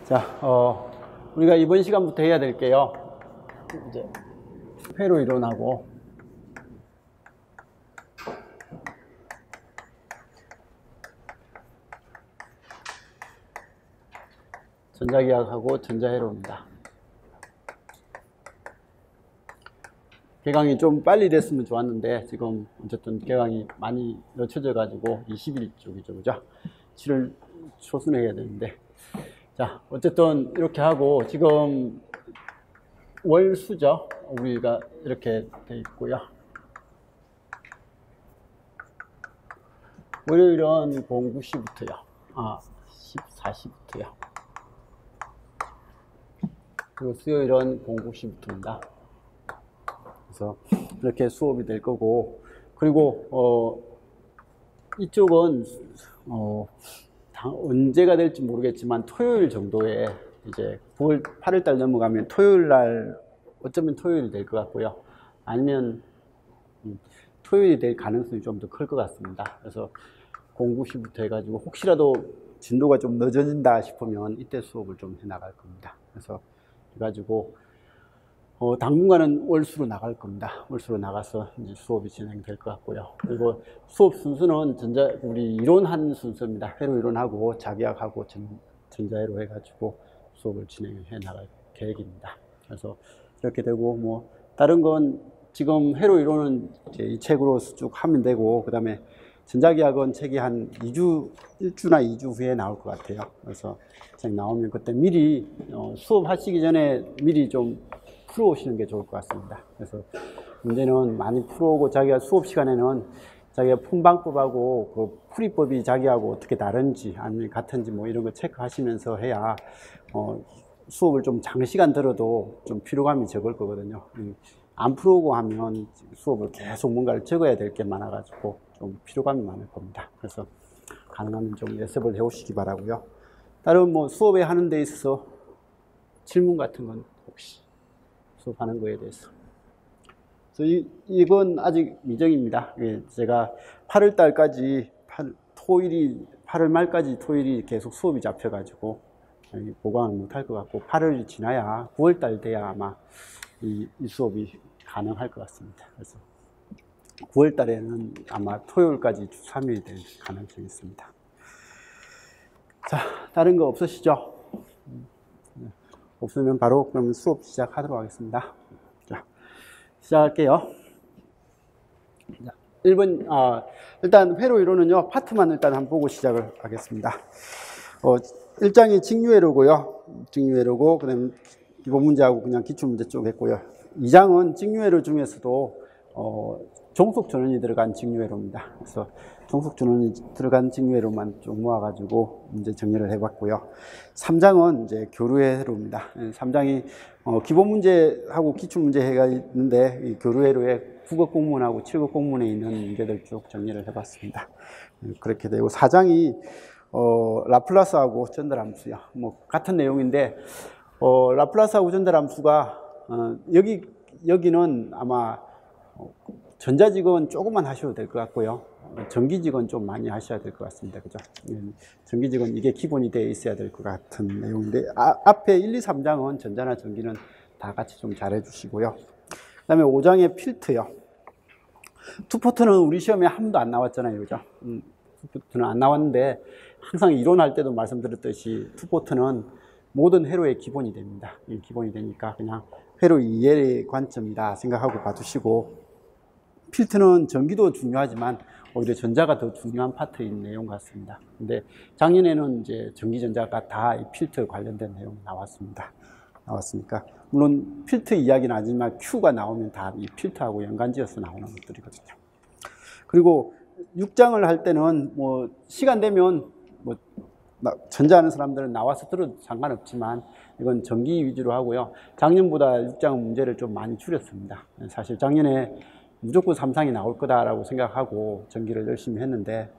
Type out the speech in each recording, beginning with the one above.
자, 우리가 이번 시간부터 해야 될 게요. 이제 회로 이론하고 전자기하학하고 전자회로입니다. 개강이 좀 빨리 됐으면 좋았는데 지금 어쨌든 개강이 많이 늦춰져 가지고 20일 쪽이죠, 그죠? 7월 초순에 해야 되는데, 자, 어쨌든 이렇게 하고 지금 월수죠. 우리가 이렇게 돼 있고요. 월요일은 09시부터요. 14시부터요. 그리고 수요일은 09시부터입니다. 그래서 이렇게 수업이 될 거고, 그리고 이쪽은 언제가 될지 모르겠지만 토요일 정도에 이제 9월 8월 달 넘어가면 토요일 날 어쩌면 토요일이 될 것 같고요. 아니면 토요일이 될 가능성이 좀 더 클 것 같습니다. 그래서 09시부터 해가지고 혹시라도 진도가 좀 늦어진다 싶으면 이때 수업을 좀 해 나갈 겁니다. 그래서 해가지고 당분간은 월수로 나갈 겁니다. 월수로 나가서 이제 수업이 진행될 것 같고요. 그리고 수업 순서는 우리 이론한 순서입니다. 회로 이론하고 자기학하고 전자회로 해가지고 수업을 진행해 나갈 계획입니다. 그래서 이렇게 되고, 뭐 다른 건 지금 회로 이론은 이제 이 책으로 쭉 하면 되고, 그 다음에 전자기학은 책이 한 1주나 2주 후에 나올 것 같아요. 그래서 책 나오면 그때 미리 수업하시기 전에 미리 좀 풀어오시는 게 좋을 것 같습니다. 그래서 문제는 많이 풀어오고, 자기가 수업 시간에는 자기가 푼 방법하고 그 풀이법이 자기하고 어떻게 다른지 아니면 같은지 뭐 이런 거 체크하시면서 해야 수업을 좀 장시간 들어도 좀 피로감이 적을 거거든요. 안 풀어오고 하면 수업을 계속 뭔가를 적어야 될 게 많아가지고 좀 피로감이 많을 겁니다. 그래서 가능하면 좀 연습을 해 오시기 바라고요. 다른 뭐 수업에 하는 데 있어서 질문 같은 건 혹시 수업하는 거에 대해서. 그래서 이건 아직 미정입니다. 제가 8월 달까지 8월 말까지 토요일이 계속 수업이 잡혀가지고 보강을 못할 것 같고, 8월이 지나야 9월 달 돼야 아마 이 수업이 가능할 것 같습니다. 그래서 9월 달에는 아마 토요일까지 주 3일이 될 가능성이 있습니다. 자, 다른 거 없으시죠? 없으면 바로 그럼 수업 시작하도록 하겠습니다. 자, 시작할게요. 자, 1번, 일단 회로 이론은요, 파트만 일단 한번 보고 시작을 하겠습니다. 1장이 직류회로고요. 직류회로고, 그 다음에 기본 문제하고 그냥 기출문제 쪽 했고요. 2장은 직류회로 중에서도 종속 전원이 들어간 직류회로입니다. 그래서 종속 전원이 들어간 직류회로만 좀 모아가지고 문제 정리를 해봤고요. 3장은 이제 교류회로입니다. 3장이 기본 문제하고 기출 문제 해가 있는데, 이 교류회로에 9급 공문하고 7급 공문에 있는 문제들 쭉 정리를 해봤습니다. 그렇게 되고, 4장이 라플라스하고 전달함수요. 뭐 같은 내용인데, 라플라스하고 전달함수가 여기는 아마 전자직은 조금만 하셔도 될 것 같고요. 전기직은 좀 많이 하셔야 될 것 같습니다. 그죠? 전기직은 이게 기본이 되어 있어야 될 것 같은 내용인데, 앞에 1, 2, 3장은 전자나 전기는 다 같이 좀 잘해 주시고요. 그 다음에 5장의 필트요. 투포트는 우리 시험에 한 번도 안 나왔잖아요. 그죠? 투포트는 안 나왔는데, 항상 이론할 때도 말씀드렸듯이 투포트는 모든 회로의 기본이 됩니다. 기본이 되니까 그냥 회로 이해의 관점이다 생각하고 봐두시고, 필트는 전기도 중요하지만 오히려 전자가 더 중요한 파트인 내용 같습니다. 근데 작년에는 이제 전기전자가 다 이 필트 관련된 내용이 나왔으니까, 물론 필트 이야기는 아니지만 Q가 나오면 다 이 필트하고 연관지어서 나오는 것들이거든요. 그리고 6장을 할 때는 뭐 시간 되면 뭐 전자하는 사람들은 나와서 들어도 상관없지만 이건 전기 위주로 하고요. 작년보다 6장은 문제를 좀 많이 줄였습니다. 사실 작년에 무조건 3상이 나올 거다라고 생각하고 전기를 열심히 했는데,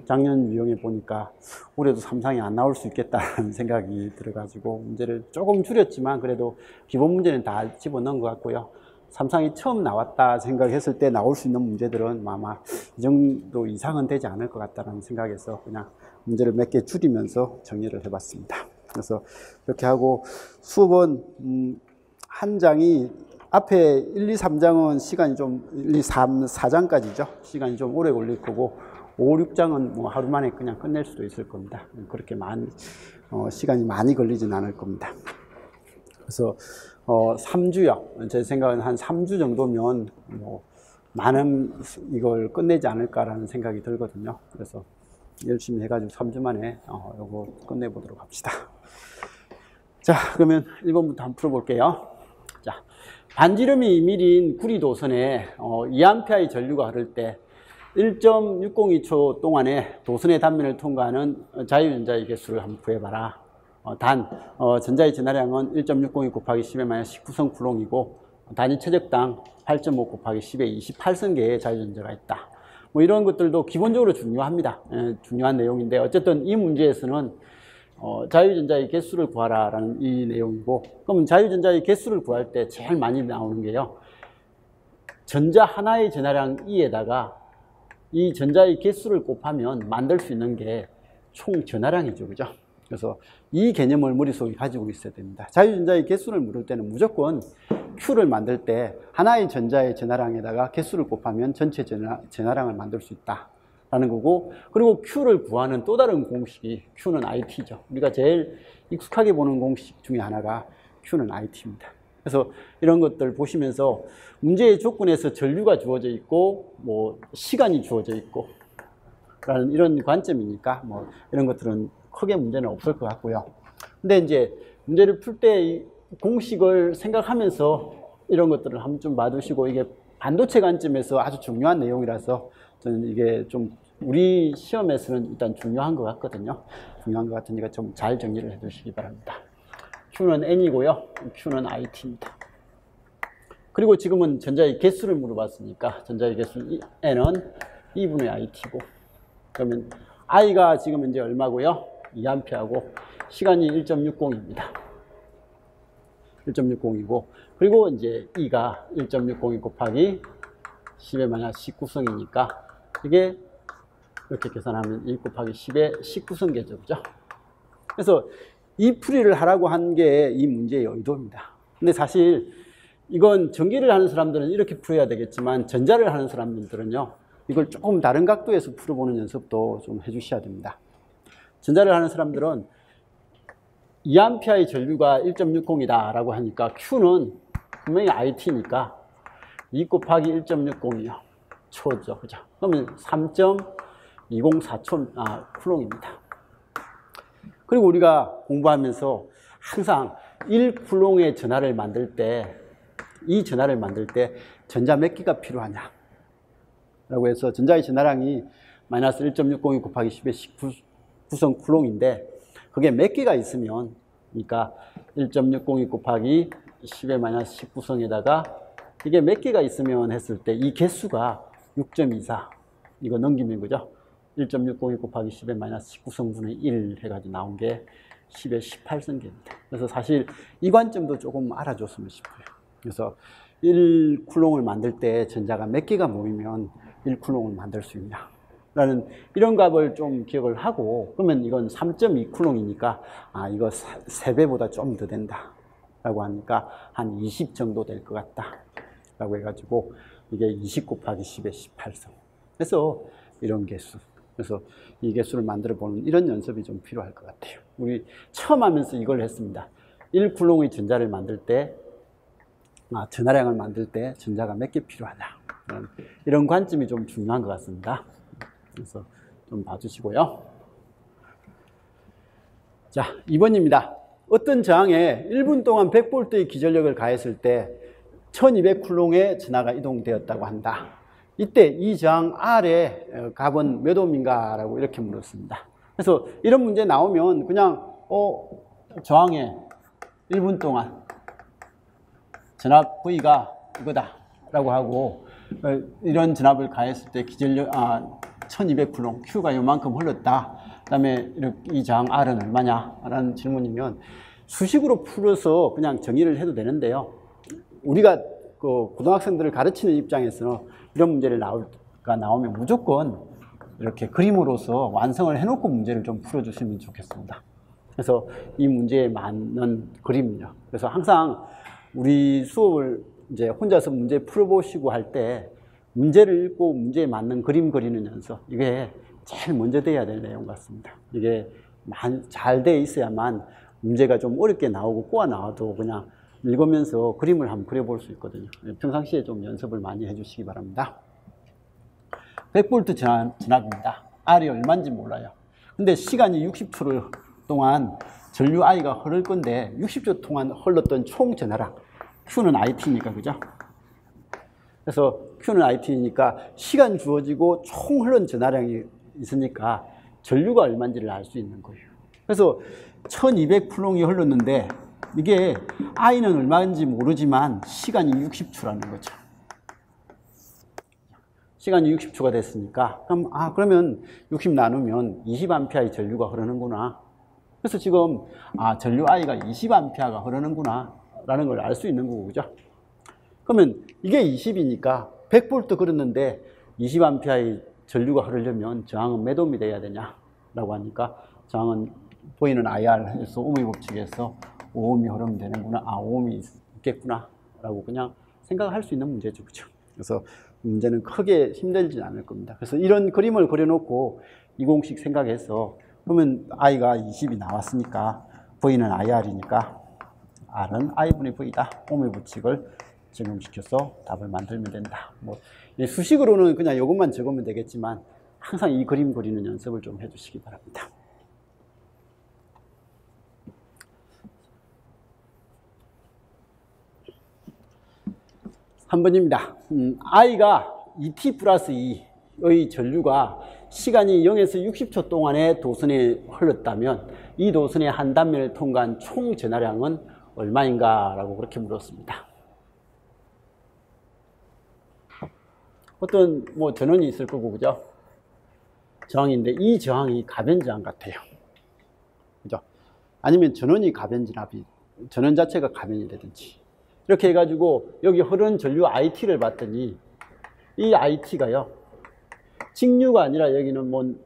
작년 유형에 보니까 올해도 3상이 안 나올 수 있겠다는 생각이 들어가지고 문제를 조금 줄였지만 그래도 기본 문제는 다 집어넣은 것 같고요. 3상이 처음 나왔다 생각했을 때 나올 수 있는 문제들은 아마 이 정도 이상은 되지 않을 것 같다는 생각에서 그냥 문제를 몇 개 줄이면서 정리를 해봤습니다. 그래서 이렇게 하고 수업은 한 장이 앞에 1, 2, 3장은 시간이 좀 1, 2, 3, 4장까지죠. 시간이 좀 오래 걸릴 거고 5, 6장은 뭐 하루 만에 그냥 끝낼 수도 있을 겁니다. 그렇게 시간이 많이 걸리진 않을 겁니다. 그래서 3주요. 제 생각은 한 3주 정도면 뭐 많은 이걸 끝내지 않을까라는 생각이 들거든요. 그래서 열심히 해가지고 3주 만에 이거 끝내보도록 합시다. 자, 그러면 1번부터 한번 풀어볼게요. 자, 반지름이 2mm인 구리도선에 2A의 전류가 흐를 때 1.602초 동안에 도선의 단면을 통과하는 자유전자의 개수를 한번 구해봐라. 전자의 전하량은 1.602 곱하기 10의 -19성 쿨롱이고 단위 최적당 8.5 곱하기 10의 28성계의 자유전자가 있다. 뭐 이런 것들도 기본적으로 중요합니다. 중요한 내용인데 어쨌든 이 문제에서는 자유전자의 개수를 구하라라는 이 내용이고, 그럼 자유전자의 개수를 구할 때 제일 많이 나오는 게요, 전자 하나의 전하량 E에다가 이 전자의 개수를 곱하면 만들 수 있는 게 총 전하량이죠, 그죠? 그래서 이 개념을 머릿속에 가지고 있어야 됩니다. 자유전자의 개수를 물을 때는 무조건 Q를 만들 때 하나의 전자의 전하량에다가 개수를 곱하면 전체 전하량을 만들 수 있다라는 거고, 그리고 Q를 구하는 또 다른 공식이 Q는 IT죠. 우리가 제일 익숙하게 보는 공식 중에 하나가 Q는 IT입니다. 그래서 이런 것들 보시면서 문제의 조건에서 전류가 주어져 있고 뭐 시간이 주어져 있고 라는 이런 관점이니까 뭐 이런 것들은 크게 문제는 없을 것 같고요. 근데 이제 문제를 풀 때 공식을 생각하면서 이런 것들을 한번 좀 봐두시고, 이게 반도체 관점에서 아주 중요한 내용이라서 저는 이게 좀 우리 시험에서는 일단 중요한 것 같거든요. 중요한 것 같으니까 좀 잘 정리를 해 두시기 바랍니다. Q는 N이고요. Q는 IT입니다. 그리고 지금은 전자의 개수를 물어봤으니까 전자의 개수 N은 2분의 IT고, 그러면 I가 지금 이제 얼마고요? 2A하고 시간이 1.60입니다. 1.60이고, 그리고 이제 E가 1.602 곱하기 10의 -19성이니까 이게 이렇게 계산하면 1 곱하기 10의 19성계죠, 그죠? 그래서 이 풀이를 하라고 한 게 이 문제의 의도입니다. 근데 사실 이건 전기를 하는 사람들은 이렇게 풀어야 되겠지만 전자를 하는 사람들은요, 이걸 조금 다른 각도에서 풀어보는 연습도 좀 해주셔야 됩니다. 전자를 하는 사람들은 2A의 전류가 1.60이다 라고 하니까 Q는 분명히 IT니까 2 곱하기 1.60이요. 초죠, 그죠? 그러면 3.204초 쿨롱입니다. 그리고 우리가 공부하면서 항상 1쿨롱의 전하를 만들 때, 이 전하를 만들 때 전자 몇 개가 필요하냐 라고 해서 전자의 전하량이 -1.602 곱하기 10의 19성 쿨롱인데 그게 몇 개가 있으면, 그러니까 1.602 곱하기 10의 -19성에다가 이게 몇 개가 있으면 했을 때 이 개수가 6.24, 이거 넘기면 그죠? 1.602 곱하기 10의 -19성분의 1 해가지고 나온 게 10의 18성계입니다. 그래서 사실 이 관점도 조금 알아줬으면 싶어요. 그래서 1쿨롱을 만들 때 전자가 몇 개가 모이면 1쿨롱을 만들 수 있냐 라는 이런 값을 좀 기억을 하고, 그러면 이건 3.2쿨롱이니까 이거 3배보다 좀 더 된다 라고 하니까 한 20 정도 될 것 같다 라고 해가지고 이게 20 곱하기 10의 18성. 그래서 이런 개수, 그래서 이 개수를 만들어 보는 이런 연습이 좀 필요할 것 같아요. 우리 처음 하면서 이걸 했습니다. 1쿨롱의 전자를 만들 때, 전하량을 만들 때 전자가 몇 개 필요하냐, 이런 관점이 좀 중요한 것 같습니다. 그래서 좀 봐주시고요. 자, 2번입니다. 어떤 저항에 1분 동안 100V의 기전력을 가했을 때 1200쿨롱의 전하가 이동되었다고 한다. 이때 이 저항 R의 값은 몇 옴인가 라고 이렇게 물었습니다. 그래서 이런 문제 나오면 그냥 저항에 1분 동안 전압 V가 이거다 라고 하고, 이런 전압을 가했을 때 기전력 1200쿨롱 Q가 요만큼 흘렀다, 그 다음에 이 저항 R은 얼마냐 라는 질문이면 수식으로 풀어서 그냥 정의를 해도 되는데요, 우리가 고등학생들을 가르치는 입장에서는 이런 문제를 나오면 무조건 이렇게 그림으로서 완성을 해놓고 문제를 좀 풀어주시면 좋겠습니다. 그래서 이 문제에 맞는 그림이요. 그래서 항상 우리 수업을 이제 혼자서 문제 풀어보시고 할 때 문제를 읽고 문제에 맞는 그림 그리는 연습, 이게 제일 먼저 돼야 될 내용 같습니다. 이게 잘 돼 있어야만 문제가 좀 어렵게 나오고 꼬아 나와도 그냥 읽으면서 그림을 한번 그려볼 수 있거든요. 평상시에 좀 연습을 많이 해주시기 바랍니다. 100V 진압입니다. R이 얼마인지 몰라요. 근데 시간이 60초 동안 전류 I가 흐를 건데 60초 동안 흘렀던 총 전하량, Q는 IT니까, 그죠? 그래서 Q는 IT니까 시간 주어지고 총 흐른 전하량이 있으니까 전류가 얼마인지를 알 수 있는 거예요. 그래서 1200풀롱이 흘렀는데 이게 I는 얼마인지 모르지만 시간이 60초라는 거죠. 시간이 60초가 됐으니까 그러면 60 나누면 20A의 전류가 흐르는구나. 그래서 지금 전류 I가 20A가 흐르는구나 라는 걸 알 수 있는 거고, 그죠? 그러면 이게 20이니까 100V 그렸는데 20A의 전류가 흐르려면 저항은 몇 ohm이 돼야 되냐 라고 하니까 저항은 보이는 IR에서 오음의 법칙에서 5ohm이 흐르면 되는구나, 5ohm이 있겠구나 라고 그냥 생각할 수 있는 문제죠, 그죠? 그래서 문제는 크게 힘들지 않을 겁니다. 그래서 이런 그림을 그려놓고 이 공식 생각해서, 그러면 I가 20이 나왔으니까 V는 IR이니까 R은 I분의 V다. 오음의 법칙을 적용시켜서 답을 만들면 된다. 수식으로는 그냥 이것만 적으면 되겠지만 항상 이 그림 그리는 연습을 좀 해주시기 바랍니다. 3번입니다. I가 2t 플러스 2의 전류가 시간이 0에서 60초 동안의 도선에 흘렀다면 이 도선의 한 단면을 통과한 총 전하량은 얼마인가 라고 그렇게 물었습니다. 어떤 전원이 있을 거고, 그죠? 저항인데 이 저항이 가변 저항 같아요. 그죠? 아니면 전원이 가변 진압이, 전원 자체가 가변이 되든지. 이렇게 해가지고 여기 흐르는 전류 IT를 봤더니 이 IT가요, 직류가 아니라 여기는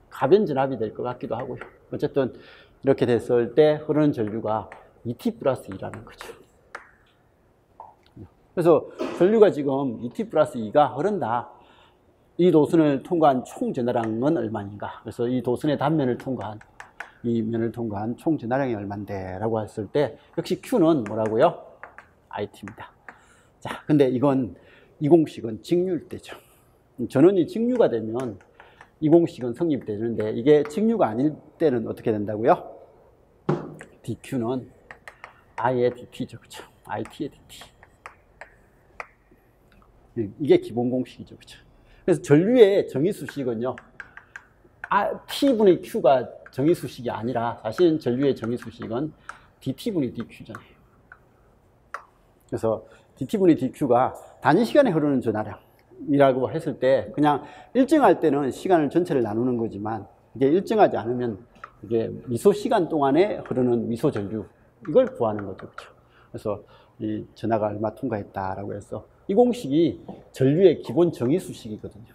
가변 진압이 될 것 같기도 하고요. 어쨌든 이렇게 됐을 때 흐르는 전류가 2t 플러스 2라는 거죠. 그래서 전류가 지금 2t 플러스 2가 흐른다. 이 도선을 통과한 총 전하량은 얼마인가? 그래서 이 도선의 단면을 통과한, 이 면을 통과한 총 전하량이 얼만데? 라고 했을 때 역시 Q는 뭐라고요? IT입니다. 자, 근데 이 공식은 직류일 때죠. 전원이 직류가 되면 이 공식은 성립되는데 이게 직류가 아닐 때는 어떻게 된다고요? DQ는 I의 DT죠. 그렇죠? IT의 DT. 이게 기본 공식이죠. 그렇죠? 그래서 전류의 정의수식은요, T분의 Q가 정의수식이 아니라 사실은 전류의 정의수식은 DT분의 DQ잖아요. 그래서 DT분의 DQ가 단위 시간에 흐르는 전하량이라고 했을 때 그냥 일정할 때는 시간을 전체를 나누는 거지만 이게 일정하지 않으면 이게 미소 시간 동안에 흐르는 미소 전류, 이걸 구하는 거죠. 그렇죠? 그래서 이 전하가 얼마 통과했다라고 해서 이 공식이 전류의 기본 정의수식이거든요.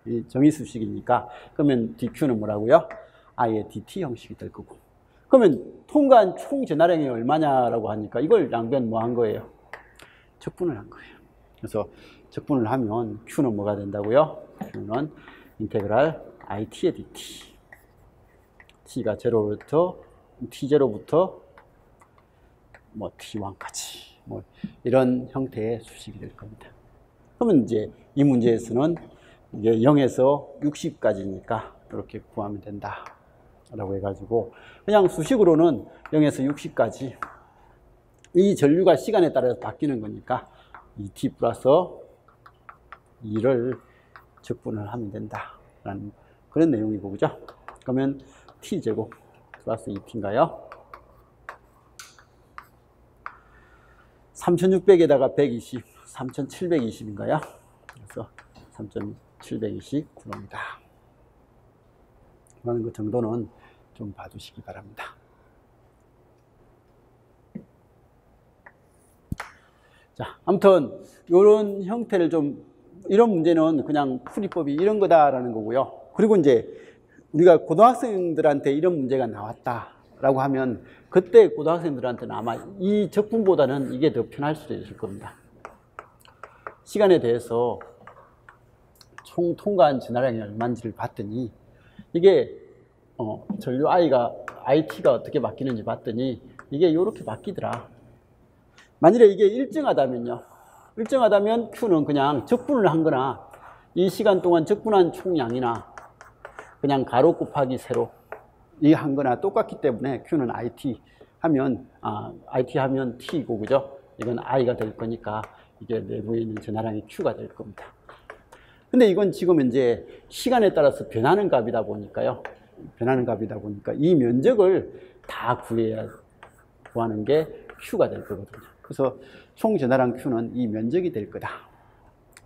이 정의수식이니까 그러면 DQ는 뭐라고요? I의 DT 형식이 될 거고. 그러면 통과한 총 전하량이 얼마냐라고 하니까 이걸 양변 뭐 한 거예요? 적분을 한 거예요. 그래서 적분을 하면 Q는 뭐가 된다고요? Q는 인테그랄 IT의 DT. T가 0부터 T0부터 T1까지 이런 형태의 수식이 될 겁니다. 그러면 이제 이 문제에서는 이게 0에서 60까지니까 이렇게 구하면 된다 라고 해가지고 그냥 수식으로는 0에서 60까지 이 전류가 시간에 따라서 바뀌는 거니까 2t 플러스 2를 적분을 하면 된다라는 그런 내용이고, 그죠? 그러면 t제곱 플러스 2t인가요? 3600에다가 120, 3720인가요? 그래서 3720 구로입니다. 라는 그 정도는 좀 봐주시기 바랍니다. 자, 아무튼 이런 형태를 좀, 이런 문제는 그냥 풀이법이 이런 거다라는 거고요. 그리고 이제 우리가 고등학생들한테 이런 문제가 나왔다 라고 하면 그때 고등학생들한테는 아마 이 적분보다는 이게 더 편할 수도 있을 겁니다. 시간에 대해서 총 통과한 전하량이 얼마인지를 봤더니 이게 전류 IT가 어떻게 바뀌는지 봤더니 이게 이렇게 바뀌더라. 만일에 이게 일정하다면요. 일정하다면 Q는 그냥 적분을 한 거나 이 시간 동안 적분한 총량이나 그냥 가로 곱하기 세로 이 한 거나 똑같기 때문에 Q는 IT 하면 T이고 그죠? 이건 I가 될 거니까 이게 내부에 있는 전하량이 Q가 될 겁니다. 근데 이건 지금 이제 시간에 따라서 변하는 값이다 보니까요. 이 면적을 다 구하는 게 Q가 될 거거든요. 그래서 총 전하량 Q는 이 면적이 될 거다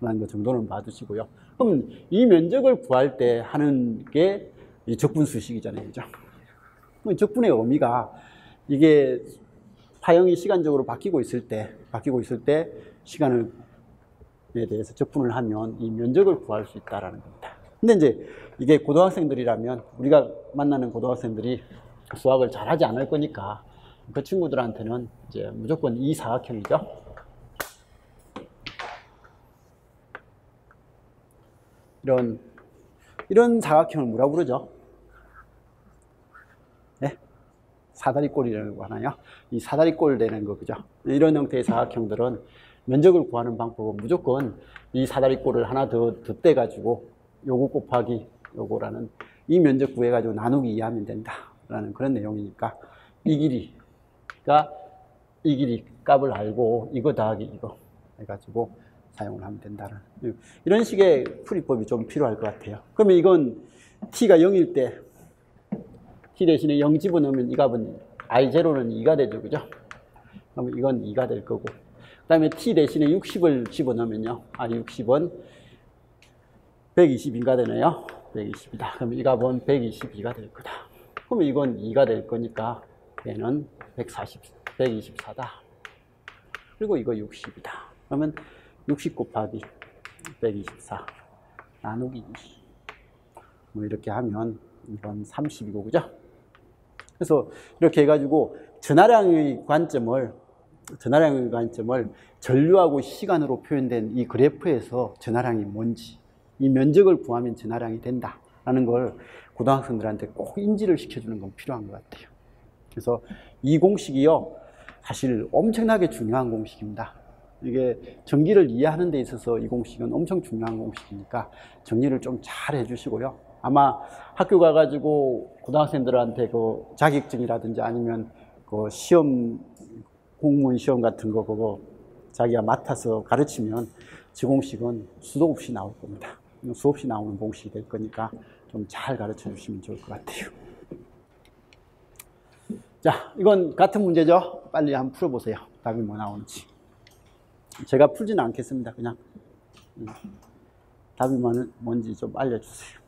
라는 것 정도는 봐두시고요. 그럼 이 면적을 구할 때 하는 게 이 적분 수식이잖아요. 그죠? 적분의 의미가 이게 파형이 시간적으로 바뀌고 있을 때 시간에 대해서 적분을 하면 이 면적을 구할 수 있다라는 겁니다. 근데 이제 이게 고등학생들이라면 우리가 만나는 고등학생들이 수학을 잘하지 않을 거니까 그 친구들한테는 이제 무조건 이 사각형이죠. 이런 사각형을 뭐라고 부르죠? 네? 사다리꼴이라고 하나요? 이 사다리꼴 되는 거, 그죠? 이런 형태의 사각형들은 면적을 구하는 방법은 무조건 이 사다리꼴을 하나 더 떼가지고 요거 곱하기 요거라는 이 면적 구해가지고 나누기 이해하면 된다라는 그런 내용이니까 이 길이 값을 알고 이거 더하기 이거 해가지고 사용을 하면 된다는 이런 식의 풀이법이 좀 필요할 것 같아요. 그러면 이건 t가 0일 때 t 대신에 0 집어넣으면 이 값은 I0는 2가 되죠. 그죠? 그러면 이건 2가 될 거고 그 다음에 t 대신에 60을 집어넣으면요. 60은 120인가 되네요. 120이다. 그럼 이 값은 122가 될 거다. 그러면 이건 2가 될 거니까 얘는 124다. 그리고 이거 60이다. 그러면 60 곱하기 124 나누기 2. 뭐 이렇게 하면 이건 30이고, 그죠? 그래서 이렇게 해가지고 전하량의 관점을 전류하고 시간으로 표현된 이 그래프에서 전하량이 뭔지, 이 면적을 구하면 전하량이 된다라는 걸 고등학생들한테 꼭 인지를 시켜주는 건 필요한 것 같아요. 그래서 이 공식이요, 사실 엄청나게 중요한 공식입니다. 이게 전기를 이해하는 데 있어서 이 공식은 엄청 중요한 공식이니까 정리를 좀 잘 해주시고요. 아마 학교 가가지고 고등학생들한테 그 자격증이라든지 아니면 그 시험, 공무원 시험 같은 거 그거 자기가 맡아서 가르치면 저 공식은 수도 없이 나올 겁니다. 수없이 나오는 공식이 될 거니까 좀 잘 가르쳐 주시면 좋을 것 같아요. 자, 이건 같은 문제죠? 빨리 한번 풀어보세요. 답이 뭐 나오는지. 제가 풀지는 않겠습니다. 그냥 답이 뭔지 좀 알려주세요.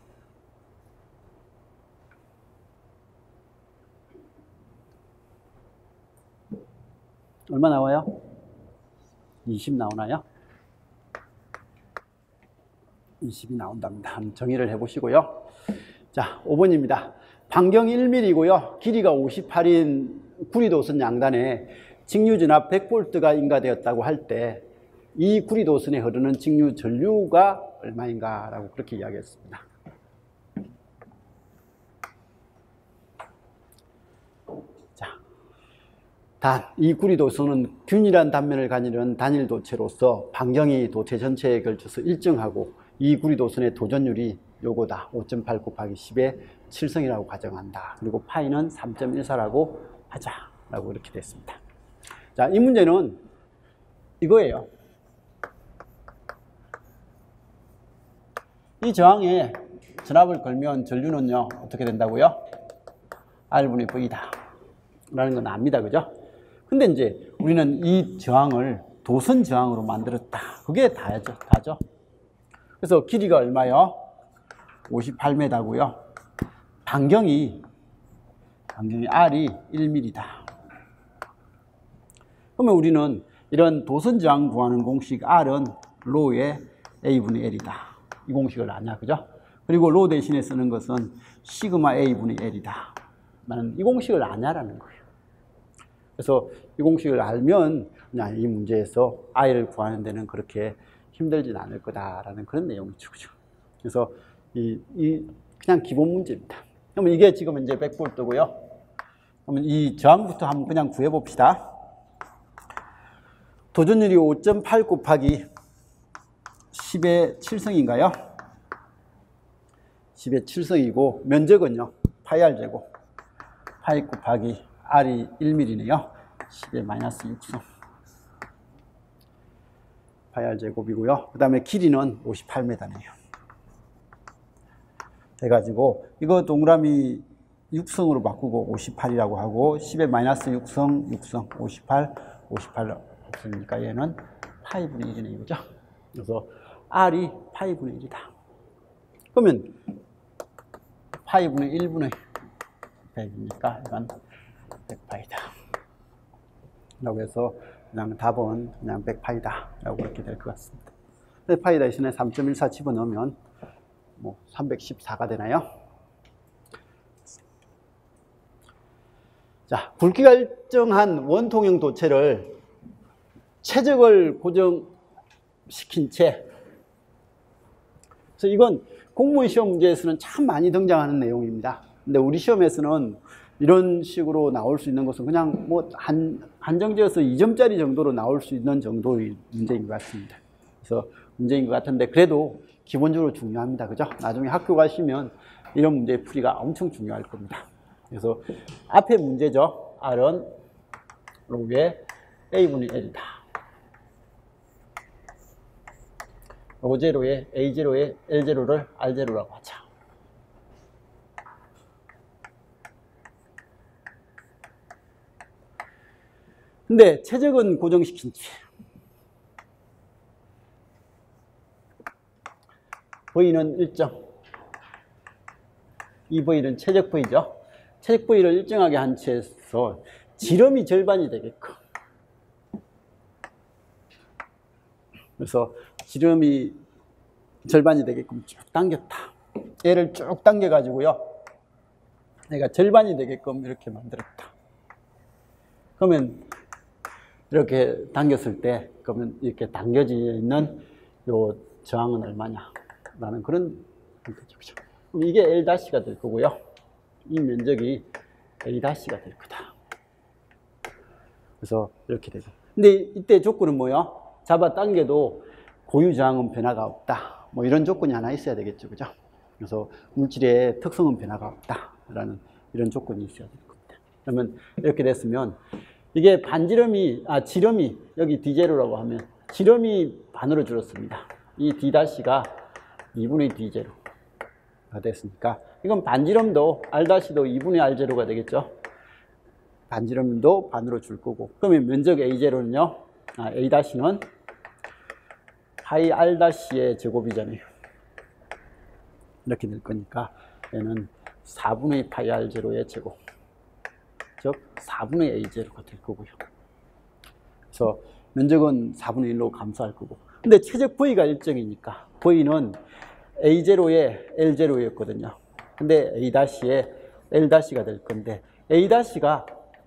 얼마 나와요? 20 나오나요? 20이 나온답니다. 한번 정의를 해보시고요. 자, 5번입니다. 반경이 1mm이고요. 길이가 58인 구리도선 양단에 직류전압 100V가 인가되었다고 할 때 이 구리도선에 흐르는 직류 전류가 얼마인가 라고 그렇게 이야기했습니다. 자, 이 구리도선은 균일한 단면을 가지는 단일 도체로서 반경이 도체 전체에 걸쳐서 일정하고 이 구리도선의 도전율이 요거다. 5.8 곱하기 10의 7성이라고 가정한다. 그리고 파이는 3.14라고 하자라고 이렇게 됐습니다. 자, 이 문제는 이거예요. 이 저항에 전압을 걸면 전류는요, 어떻게 된다고요? R분의 V다. 라는 건 압니다. 그죠? 근데 이제 우리는 이 저항을 도선 저항으로 만들었다. 그게 다죠. 그래서 길이가 얼마요? 58m고요. 반경이 R이 1mm다. 그러면 우리는 이런 도선 저항 구하는 공식 R은 로의 A분의 L이다. 이 공식을 아냐, 그죠? 그리고 로 대신에 쓰는 것은 시그마 A분의 L이다. 나는 이 공식을 아냐라는 거예요. 그래서 이 공식을 알면 그냥 이 문제에서 i를 구하는 데는 그렇게 힘들진 않을 거다라는 그런 내용이죠. 그죠? 그래서 그냥 기본 문제입니다. 그러면 이게 지금 이제 100볼트고요. 그러면 이 저항부터 한번 그냥 구해봅시다. 도전율이 5.8 곱하기 10의 7승인가요? 10의 7승이고 면적은요. 파이 r 제곱. 파이 곱하기 r이 1mm네요. 10의 마이너스 6승. 파이 r 제곱이고요. 그 다음에 길이는 58m네요. 해가지고 이거 동그라미 6승으로 바꾸고 58이라고 하고 10의 마이너스 6승, 6승, 58, 58 없으니까 얘는 파이분의 1이네 이거죠. 그래서 R이 파이분의 1이다. 그러면 파이분의 1분의 100이니까 이건 100파이다. 라고 해서 그냥 답은 그냥 100파이다. 라고 그렇게 될 것 같습니다. 100파이 대신에 3.14 집어넣으면 뭐 314가 되나요? 자, 굵기가 일정한 원통형 도체를 최적을 고정시킨 채. 그래서 이건 공무원 시험 문제에서는 참 많이 등장하는 내용입니다. 근데 우리 시험에서는 이런 식으로 나올 수 있는 것은 그냥 뭐 한정지어서 2점짜리 정도로 나올 수 있는 정도의 문제인 것 같습니다. 그래서 문제인 것 같은데 그래도 기본적으로 중요합니다. 그죠? 나중에 학교 가시면 이런 문제의 풀이가 엄청 중요할 겁니다. 그래서 앞에 문제죠. R은 로그의 A분의 L이다. 로제로의 A0의 L0를 R0라고 하자. 근데 최적은 고정시킨 채. V는 일정. 이 V는 최적 V죠. 최적 V를 일정하게 한 채에서 지름이 절반이 되게끔. 그래서 지름이 절반이 되게끔 쭉 당겼다. 얘를 쭉 당겨가지고요. 얘가 절반이 되게끔 이렇게 만들었다. 그러면 이렇게 당겼을 때, 그러면 이렇게 당겨져 있는 요 저항은 얼마냐? 라는 그런 선택이죠. 그럼 이게 L-가 될 거고요. 이 면적이 A-가 될 거다. 그래서 이렇게 되죠. 근데 이때 조건은 뭐예요? 잡아당겨도 고유 저항은 변화가 없다. 뭐 이런 조건이 하나 있어야 되겠죠. 그죠? 그래서 물질의 특성은 변화가 없다. 라는 이런 조건이 있어야 될 겁니다. 그러면 이렇게 됐으면 이게 지름이 여기 D0라고 하면 지름이 반으로 줄었습니다. 이 D-가 2분의 D0가 됐으니까 이건 반지름도 R-도 2분의 R0가 되겠죠. 반지름도 반으로 줄 거고 그러면 면적 A0는요. A-는 파이 R-의 제곱이잖아요. 이렇게 될 거니까 얘는 4분의 파이 R0의 제곱 즉 4분의 A0가 될 거고요. 그래서 면적은 4분의 1로 감소할 거고 근데 최적 V가 일정이니까 V는 A0의 L0였거든요. 근데 A-의 L-가 될 건데 A-가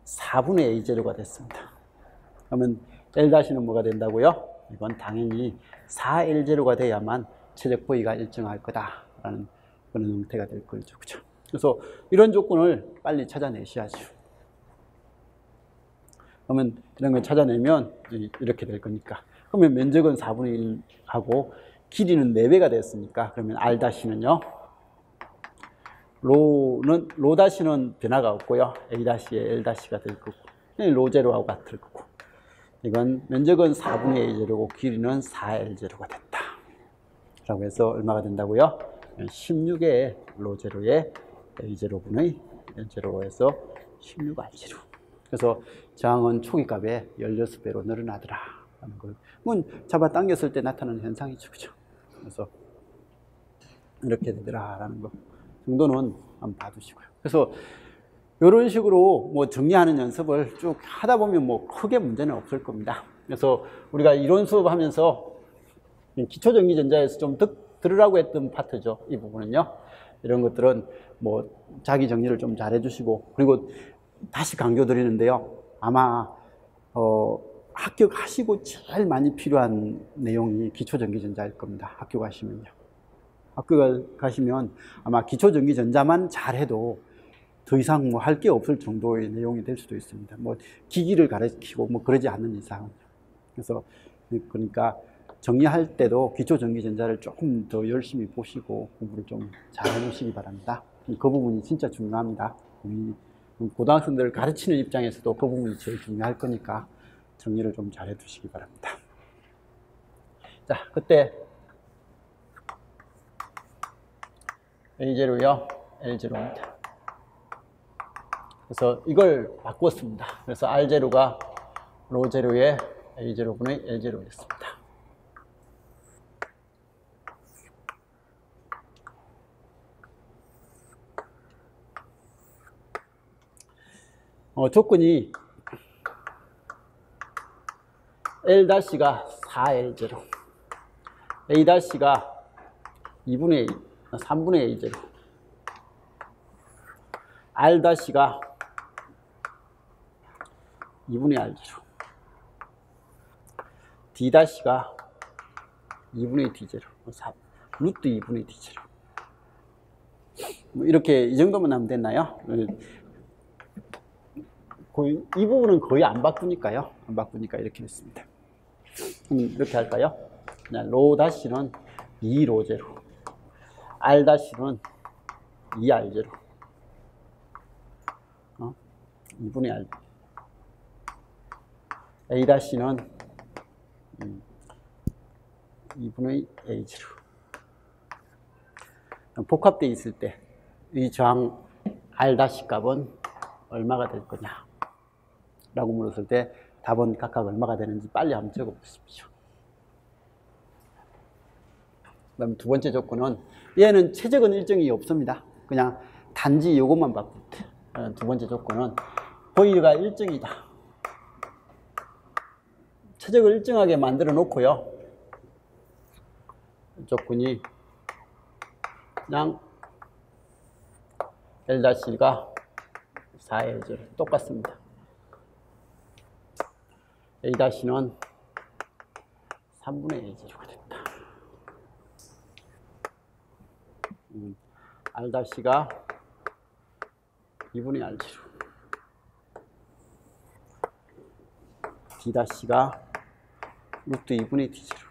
4분의 A0가 됐습니다. 그러면 L-는 뭐가 된다고요? 이건 당연히 4L0가 돼야만 최적 V가 일정할 거다라는 그런 형태가 될 거죠. 그렇죠? 그래서 이런 조건을 빨리 찾아내셔야죠. 그러면 이런 걸 찾아내면 이렇게 될 거니까. 그러면 면적은 4분의 1하고 길이는 4배가 됐으니까 그러면 R-는요. 로-는 변화가 없고요. A-의 L-가 될 거고 로0하고 같을 거고 이건 면적은 4분의 A0고 길이는 4L0가 됐다. 라고 해서 얼마가 된다고요? 16의 로0의 A0분의 L0로 해서 16R0. 그래서 저항은 초기값에 16배로 늘어나더라. 라는 걸 잡아당겼을 때 나타나는 현상이죠. 그죠? 그래서 이렇게 되더라. 라는 거 정도는 한번 봐두시고요. 그래서 이런 식으로 뭐 정리하는 연습을 쭉 하다 보면 뭐 크게 문제는 없을 겁니다. 그래서 우리가 이론 수업하면서 기초전기전자에서 좀 들으라고 했던 파트죠. 이 부분은요. 이런 것들은 뭐 자기 정리를 좀 잘 해주시고, 그리고 다시 강조드리는데요. 아마 합격하시고 제일 많이 필요한 내용이 기초전기전자일 겁니다. 학교 가시면요. 학교 가시면 아마 기초전기전자만 잘해도 더 이상 뭐 할 게 없을 정도의 내용이 될 수도 있습니다. 뭐 기기를 가르치고 뭐 그러지 않는 이상은. 그래서 그러니까 정리할 때도 기초전기전자를 조금 더 열심히 보시고 공부를 좀 잘 해주시기 바랍니다. 그 부분이 진짜 중요합니다. 우리 고등학생들을 가르치는 입장에서도 그 부분이 제일 중요할 거니까 정리를 좀 잘 해두시기 바랍니다. 자, 그때 A0요, L0입니다. 그래서 이걸 바꿨습니다. 그래서 R0가 로0에 A0분의 L0 됐습니다. 조건이 L-가 4L0, A-가 2분의 3분의 A0, R-가 2분의 R0, D-가 2분의 D0, 루트 2분의 D0. 이렇게 이 정도만 하면 됐나요? 이 부분은 거의 안 바꾸니까요. 안 바꾸니까 이렇게 됐습니다. 이렇게 할까요? 로-는 2로0, R-는 2R0, 2분의 R, A-는 2분의 A0. 복합되어 있을 때 이 저항 R- 값은 얼마가 될 거냐 라고 물었을 때 답은 각각 얼마가 되는지 빨리 한번 적어 보십시오. 그 다음 두 번째 조건은, 얘는 최적은 일정이 없습니다. 그냥 단지 요것만 바꿀 때. 두 번째 조건은 보이가 일정이다. 최적을 일정하게 만들어 놓고요. 조건이 그냥 L-가 4L0 똑같습니다. A-는 3분의 A0가 됐다. R-가 2분의 R0, D-가 루트 2분의 D0.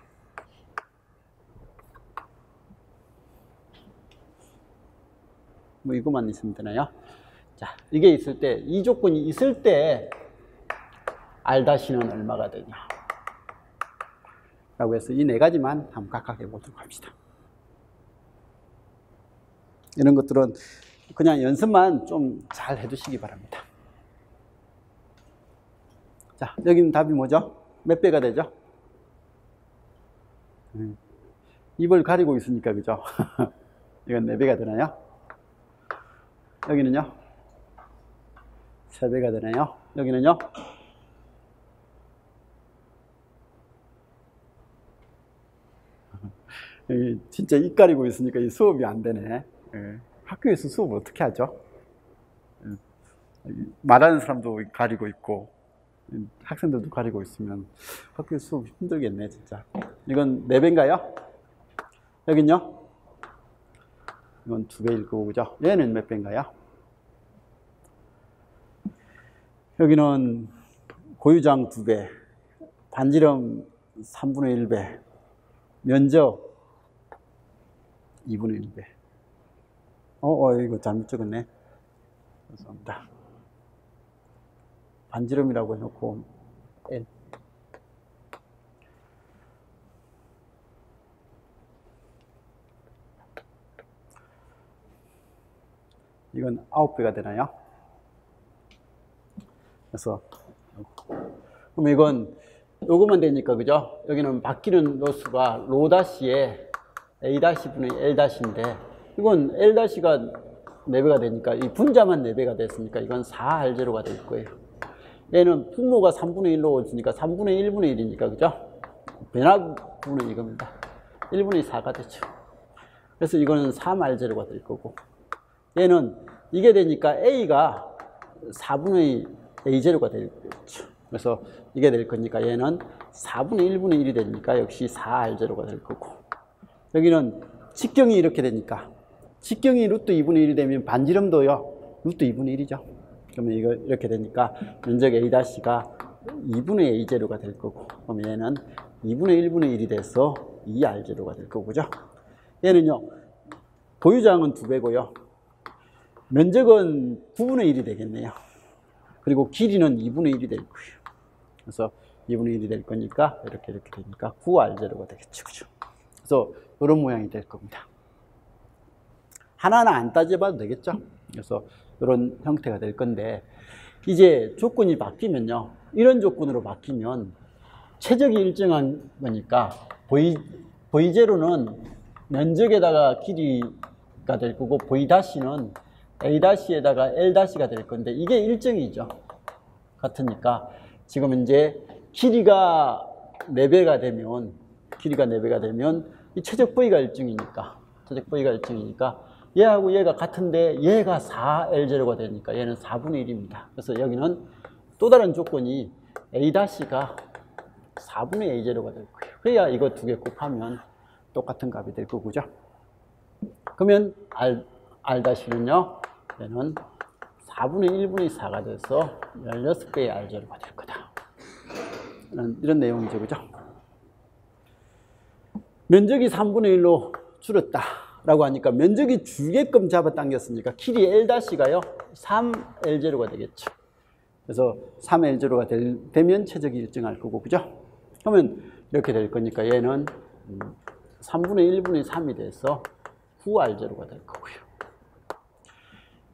뭐 이것만 있으면 되나요? 자, 이게 있을 때, 이 조건이 있을 때 R-는 얼마가 되냐 라고 해서 이 네 가지만 한번 각각 해보도록 합시다. 이런 것들은 그냥 연습만 좀 잘 해두시기 바랍니다. 자, 여기는 답이 뭐죠? 몇 배가 되죠? 입을 가리고 있으니까, 그죠? 이건 4배가 되나요? 여기는요? 3배가 되나요? 여기는요? 진짜 입 가리고 있으니까 이 수업이 안 되네. 학교에서 수업을 어떻게 하죠? 말하는 사람도 가리고 있고 학생들도 가리고 있으면 학교에서 수업 힘들겠네 진짜. 이건 4배인가요? 여긴요? 이건 2배일 거고, 그죠? 얘는 몇 배인가요? 여기는 고유장 2배, 반지름 3분의 1배, 면적 2분의 1배. 이거 잘못 적었네. 죄송합니다. 반지름이라고 해놓고 L. 이건 9배가 되나요? 그래서 그럼 이건 요거만 되니까, 그죠? 여기는 바뀌는 로수가 로-에 A-분의 L-인데 이건 L-가 4배가 되니까 이 분자만 4배가 됐으니까 이건 4R0가 될 거예요. 얘는 분모가 3분의 1로 오니까 3분의 1분의 1이니까, 그죠? 변화분은 이겁니다. 1분의 4가 되죠. 그래서 이거는 3R제로가 될 거고, 얘는 이게 되니까 A가 4분의 A제로가 되겠죠. 그래서 이게 될 거니까 얘는 4분의 1분의 1이 되니까 역시 4R제로가 될 거고, 여기는 직경이 이렇게 되니까 직경이 루트 2분의 1이 되면 반지름도요 루트 2분의 1이죠. 그러면 이거 이렇게 되니까 면적 A'가 2분의 A제로가 될 거고, 그럼 얘는 2분의 1분의 1이 돼서 2R제로가 될 거고죠. 얘는요 보유자항은 2배고요 면적은 9분의 1이 되겠네요. 그리고 길이는 2분의 1이 될 거예요. 그래서 2분의 1이 될 거니까 이렇게 되니까 9R제로가 되겠죠. 그죠? 그래서 이런 모양이 될 겁니다. 하나하나 안 따져봐도 되겠죠. 그래서 이런 형태가 될 건데, 이제 조건이 바뀌면요, 이런 조건으로 바뀌면 최적이 일정한 거니까 V0는 면적에다가 길이가 될 거고, V-는 A-에다가 L-가 될 건데, 이게 일정이죠. 같으니까 지금 이제 길이가 4배가 되면 이 최적 V가 일정이니까 얘하고 얘가 같은데 얘가 4L0가 되니까 얘는 4분의 1입니다. 그래서 여기는 또 다른 조건이 A-가 4분의 A0가 될 거예요. 그래야 이거 두 개 곱하면 똑같은 값이 될 거고죠. 그러면 R-는요, 얘는 4분의 1분의 4가 돼서 16배의 R0가 될 거다. 이런 내용이죠. 그죠? 면적이 3분의 1로 줄었다 라고 하니까 면적이 줄게끔 잡아당겼으니까 길이 L-가요 3L0가 되겠죠. 그래서 3L0가 되면 최적이 일정할 거고, 그죠? 그러면 이렇게 될 거니까 얘는 3분의 1분의 3이 돼서 9R0가 될 거고요.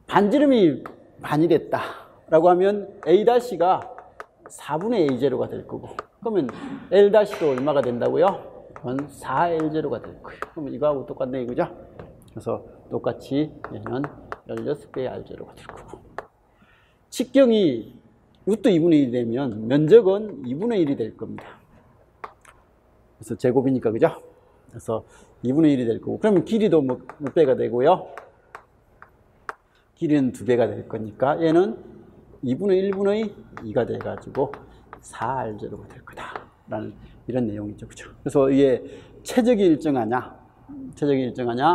반지름이 반이 됐다 라고 하면 A-가 4분의 A0가 될 거고, 그러면 L-도 얼마가 된다고요? 그건 4L0가 될 거예요. 그러면 이거하고 똑같네 이거죠? 그래서 똑같이 얘는 16배의 R0가 될 거고, 직경이 루트 2분의 1이 되면 면적은 2분의 1이 될 겁니다. 그래서 제곱이니까, 그죠? 그래서 2분의 1이 될 거고, 그러면 길이도 몇 배가 되고요? 길이는 2배가 될 거니까 얘는 2분의 1분의 2가 돼가지고 4R0가 될 거다 라는 이런 내용이죠. 그죠? 그래서 이게 최적이 일정하냐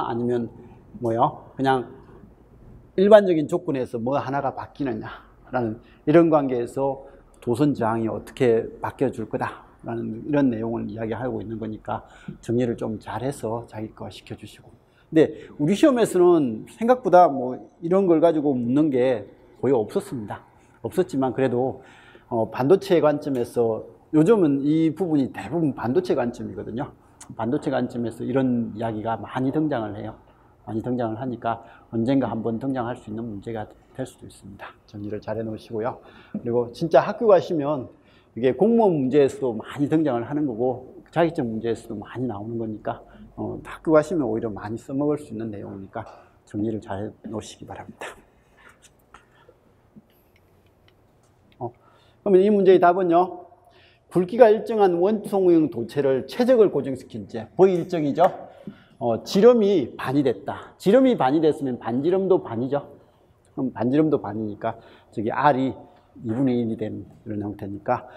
아니면 뭐요? 그냥 일반적인 조건에서 뭐 하나가 바뀌느냐 라는 이런 관계에서 도선 저항이 어떻게 바뀌어줄 거다 라는 이런 내용을 이야기하고 있는 거니까 정리를 좀 잘해서 자기 거 시켜주시고, 근데 우리 시험에서는 생각보다 뭐 이런 걸 가지고 묻는 게 거의 없었지만 그래도 반도체 관점에서 요즘은 이 부분이 대부분 반도체 관점이거든요. 반도체 관점에서 이런 이야기가 많이 등장을 해요. 많이 등장을 하니까 언젠가 한번 등장할 수 있는 문제가 될 수도 있습니다. 정리를 잘 해놓으시고요. 그리고 진짜 학교 가시면 이게 공무원 문제에서도 많이 등장을 하는 거고 자격증 문제에서도 많이 나오는 거니까 학교 가시면 오히려 많이 써먹을 수 있는 내용이니까 정리를 잘 해놓으시기 바랍니다. 그러면 이 문제의 답은요, 굵기가 일정한 원통형 도체를 최적을 고정시킨 제 V 일정이죠. 지름이 반이 됐다. 지름이 반이 됐으면 반지름도 반이죠. 그럼 반지름도 반이니까 저기 R이 2분의 1이 된 이런 형태니까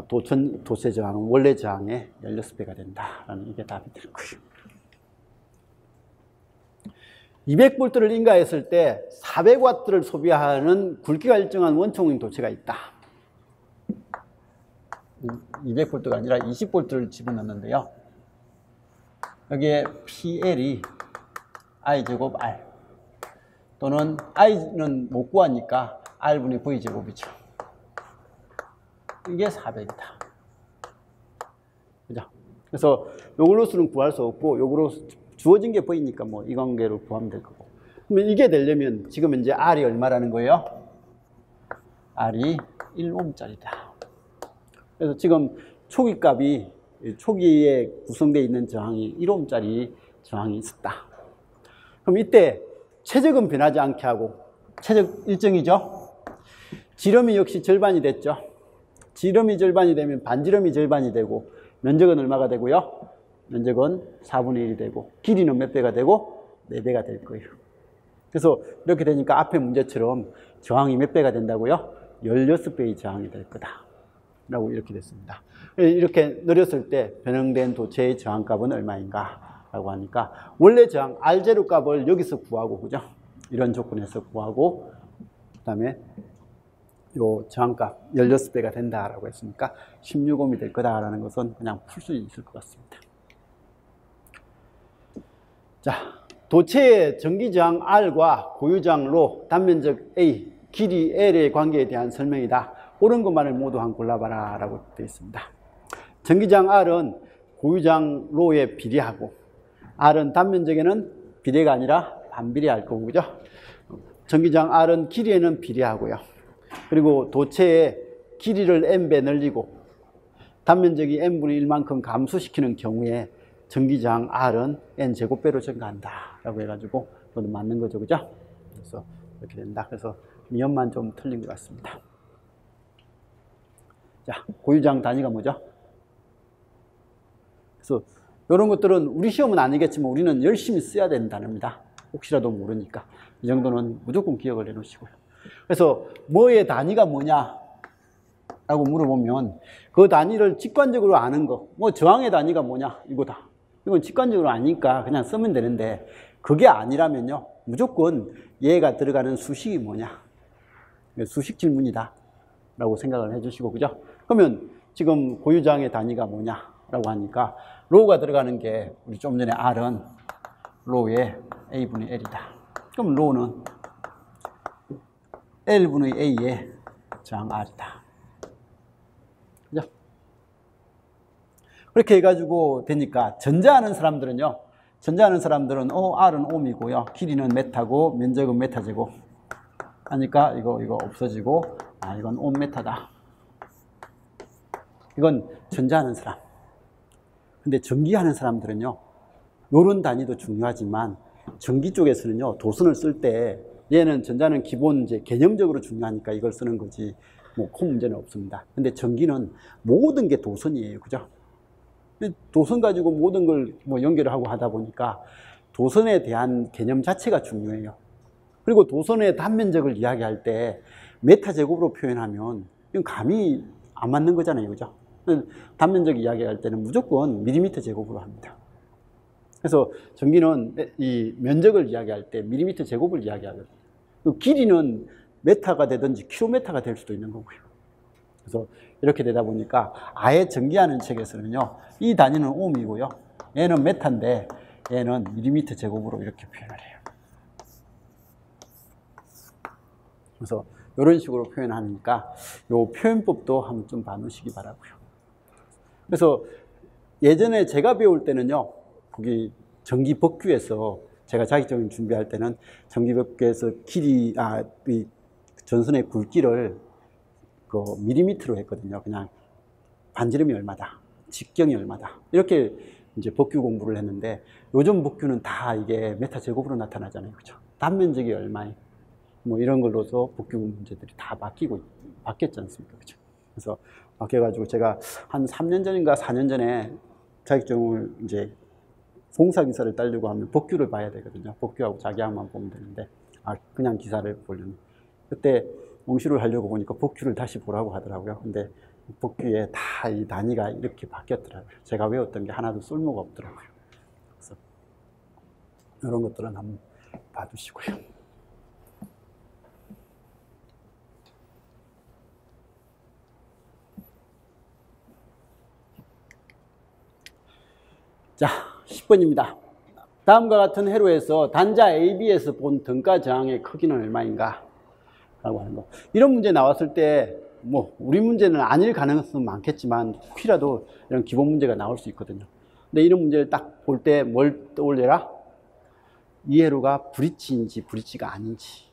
도체 저항은 원래 저항의 16배가 된다라는 이게 답이 될 거예요. 200V를 인가했을 때 400W를 소비하는 굵기가 일정한 원통형 도체가 있다. 200V가 아니라 20V를 집어넣는데요. 여기에 PL이 I제곱 R 또는 I는 못 구하니까 R분의 V제곱이죠. 이게 400이다. 그죠? 그래서 요걸로서는 구할 수 없고 요거로 주어진 게 V니까 뭐 이 관계로 구하면 될 거고. 그러면 이게 되려면 지금 이제 R이 얼마라는 거예요? R이 1옴짜리다. 그래서 지금 초기 값이 초기에 구성되어 있는 저항이 1옴짜리 저항이 있었다. 그럼 이때 최적은 변하지 않게 하고 최적 일정이죠. 지름이 역시 절반이 됐죠. 지름이 절반이 되면 반지름이 절반이 되고 면적은 얼마가 되고요? 면적은 4분의 1이 되고 길이는 몇 배가 되고 4배가 될 거예요. 그래서 이렇게 되니까 앞에 문제처럼 저항이 몇 배가 된다고요? 16배의 저항이 될 거다 라고 이렇게 됐습니다. 이렇게 늘렸을 때 변형된 도체의 저항값은 얼마인가 라고 하니까 원래 저항 R0 값을 여기서 구하고, 그죠? 이런 조건에서 구하고, 그 다음에 요 저항값 16배가 된다라고 했으니까 16옴이 될 거다라는 것은 그냥 풀 수 있을 것 같습니다. 자, 도체의 전기저항 R과 고유저항 ρ, 단면적 A, 길이 L의 관계에 대한 설명이다. 옳은 것만을 모두 한 골라봐라 라고 되어 있습니다. 전기저항 R은 고유저항 ρ에 비례하고, R은 단면적에는 비례가 아니라 반비례할 거고, 그죠? 전기저항 R은 길이에는 비례하고요. 그리고 도체의 길이를 n배 늘리고 단면적이 n분의 1만큼 감소시키는 경우에 전기저항 R은 n제곱배로 증가한다 라고 해가지고 그것도 맞는 거죠, 그죠? 그래서 이렇게 된다. 그래서 미연만 좀 틀린 것 같습니다. 자, 고유저항 단위가 뭐죠? 그래서 이런 것들은 우리 시험은 아니겠지만 우리는 열심히 써야 되는 단어입니다. 혹시라도 모르니까 이 정도는 무조건 기억을 해놓으시고요. 그래서 뭐의 단위가 뭐냐 라고 물어보면 그 단위를 직관적으로 아는 거, 뭐 저항의 단위가 뭐냐 이거다. 이건 직관적으로 아니까 그냥 쓰면 되는데, 그게 아니라면요 무조건 얘가 들어가는 수식이 뭐냐, 수식 질문이다 라고 생각을 해주시고, 그죠? 그러면 지금 고유저항의 단위가 뭐냐 라고 하니까 로가 들어가는 게 우리 좀 전에 R은 로의 A분의 L이다. 그럼 로는 L분의 A의 저항 R이다. 그죠? 그렇게 해가지고 되니까 전자하는 사람들은요, R은 옴이고요, 길이는 메타고, 면적은 메타제곱 하니까 이거 없어지고, 이건 옴 메타다. 이건 전자하는 사람. 근데 전기하는 사람들은요, 요런 단위도 중요하지만 전기 쪽에서는요, 도선을 쓸 때 얘는 전자는 기본 이제 개념적으로 중요하니까 이걸 쓰는 거지 뭐 큰 문제는 없습니다. 근데 전기는 모든 게 도선이에요, 그죠? 도선 가지고 모든 걸 뭐 연결을 하고 하다 보니까 도선에 대한 개념 자체가 중요해요. 그리고 도선의 단면적을 이야기할 때 메타 제곱으로 표현하면 이건 감이 안 맞는 거잖아요, 그죠? 단면적 이야기할 때는 무조건 밀리미터 제곱으로 합니다. 그래서 전기는 이 면적을 이야기할 때 밀리미터 제곱을 이야기하거든요. 길이는 메타가 되든지 킬로미터가 될 수도 있는 거고요. 그래서 이렇게 되다 보니까 아예 전기하는 책에서는요, 이 단위는 옴이고요, 얘는 메타인데 얘는 밀리미터 제곱으로 이렇게 표현을 해요. 그래서 이런 식으로 표현하니까 이 표현법도 한번 좀 봐놓으시기 바라고요. 그래서 예전에 제가 배울 때는요, 거기 전기법규에서 제가 자격증을 준비할 때는 전기법규에서 길이, 이 전선의 굵기를 그 밀리미터로 했거든요. 그냥 반지름이 얼마다, 직경이 얼마다, 이렇게 이제 법규 공부를 했는데, 요즘 법규는 다 이게 메타 제곱으로 나타나잖아요, 그죠? 단면적이 얼마에 뭐 이런 걸로서 법규 문제들이 다 바뀌었지 않습니까, 그죠? 그래서 바뀌어가지고 제가 한 3년 전인가 4년 전에 자격증을 이제 공사기사를 따려고 하면 법규를 봐야 되거든요. 법규하고 자기항만 보면 되는데, 그냥 기사를 보려면. 그때 응시를 하려고 보니까 법규를 다시 보라고 하더라고요. 근데 법규에 다 이 단위가 이렇게 바뀌었더라고요. 제가 외웠던 게 하나도 쓸모가 없더라고요. 그래서 이런 것들은 한번 봐두시고요. 자, 10번입니다. 다음과 같은 회로에서 단자 AB에서 본 등가 저항의 크기는 얼마인가? 라고 하는 거. 이런 문제 나왔을 때, 뭐, 우리 문제는 아닐 가능성은 많겠지만, 혹시라도 이런 기본 문제가 나올 수 있거든요. 근데 이런 문제를 딱 볼 때 뭘 떠올려라? 이 회로가 브릿지인지 브릿지가 아닌지.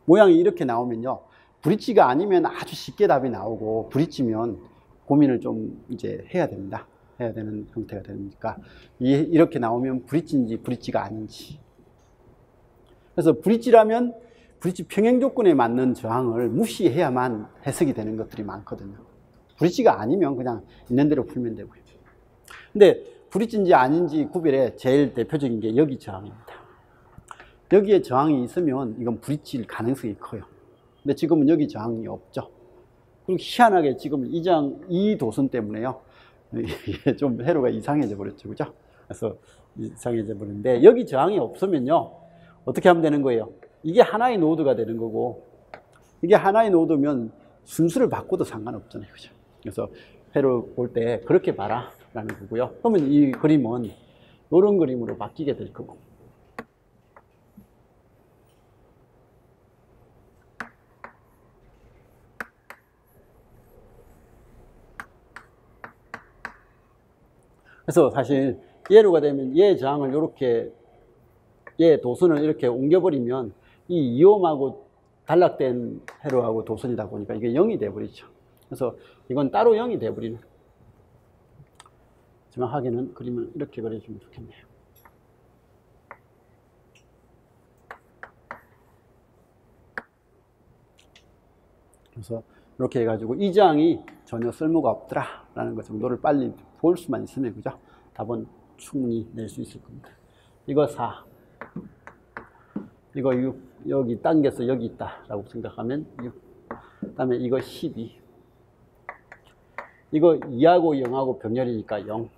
모양이 이렇게 나오면요, 브릿지가 아니면 아주 쉽게 답이 나오고, 브릿지면 고민을 좀 이제 해야 됩니다. 해야 되는 형태가 되니까, 이렇게 나오면 브릿지인지 브릿지가 아닌지. 그래서 브릿지라면 브릿지 평행 조건에 맞는 저항을 무시해야만 해석이 되는 것들이 많거든요. 브릿지가 아니면 그냥 있는 대로 풀면 되고요. 근데 브릿지인지 아닌지 구별의 제일 대표적인 게 여기 저항입니다. 여기에 저항이 있으면 이건 부딪힐 가능성이 커요. 근데 지금은 여기 저항이 없죠. 그리고 희한하게 지금 이 도선 때문에요. 이게 좀 회로가 이상해져 버렸죠. 그죠? 그래서 이상해져 버리는데, 여기 저항이 없으면요. 어떻게 하면 되는 거예요? 이게 하나의 노드가 되는 거고, 이게 하나의 노드면 순수를 바꿔도 상관없잖아요. 그죠? 그래서 회로 볼 때 그렇게 봐라 라는 거고요. 그러면 이 그림은 이런 그림으로 바뀌게 될 거고. 그래서 사실 얘로가 되면 얘 저항을 이렇게, 얘 도선을 이렇게 옮겨버리면 이 이옴하고 단락된 회로하고 도선이다 보니까 이게 0이 돼버리죠. 그래서 이건 따로 0이 돼버리는. 정확하게는 그림을 이렇게 그려주면 좋겠네요. 그래서 이렇게 해가지고 이 저항이 전혀 쓸모가 없더라 라는 것 정도를 빨리 볼 수만 있으면, 그죠? 답은 충분히 낼 수 있을 겁니다. 이거 4, 이거 6, 여기 당겨서 여기 있다 라고 생각하면 6, 그 다음에 이거 12, 이거 2하고 0하고 병렬이니까 0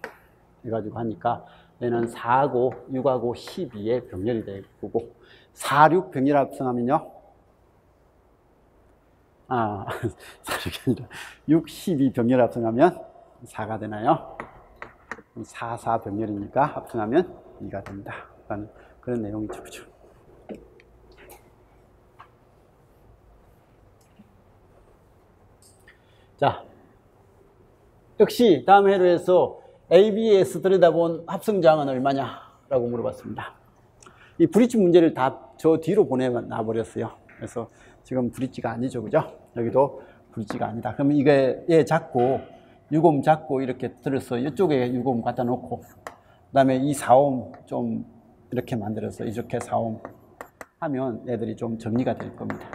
해가지고 하니까 얘는 4하고 6하고 12의 병렬이 될 거고, 4, 6 병렬 합성하면요, 4, 6이 아니라 6, 12 병렬 합성하면 4가 되나요? 4, 4 병렬이니까 합성하면 2가 된다 라는 그런 내용이죠. 그죠? 자, 역시 다음 회로에서 ABS 들여다본 합성저항은 얼마냐 라고 물어봤습니다. 이 브릿지 문제를 다 저 뒤로 보내놔 버렸어요. 그래서 지금 브릿지가 아니죠. 그죠? 여기도 브릿지가 아니다. 그러면 이게 얘 잡고 6옴 잡고 이렇게 들어서 이쪽에 6옴 갖다 놓고, 그 다음에 이 4옴 좀 이렇게 만들어서 이렇게 4옴 하면 애들이 좀 정리가 될 겁니다.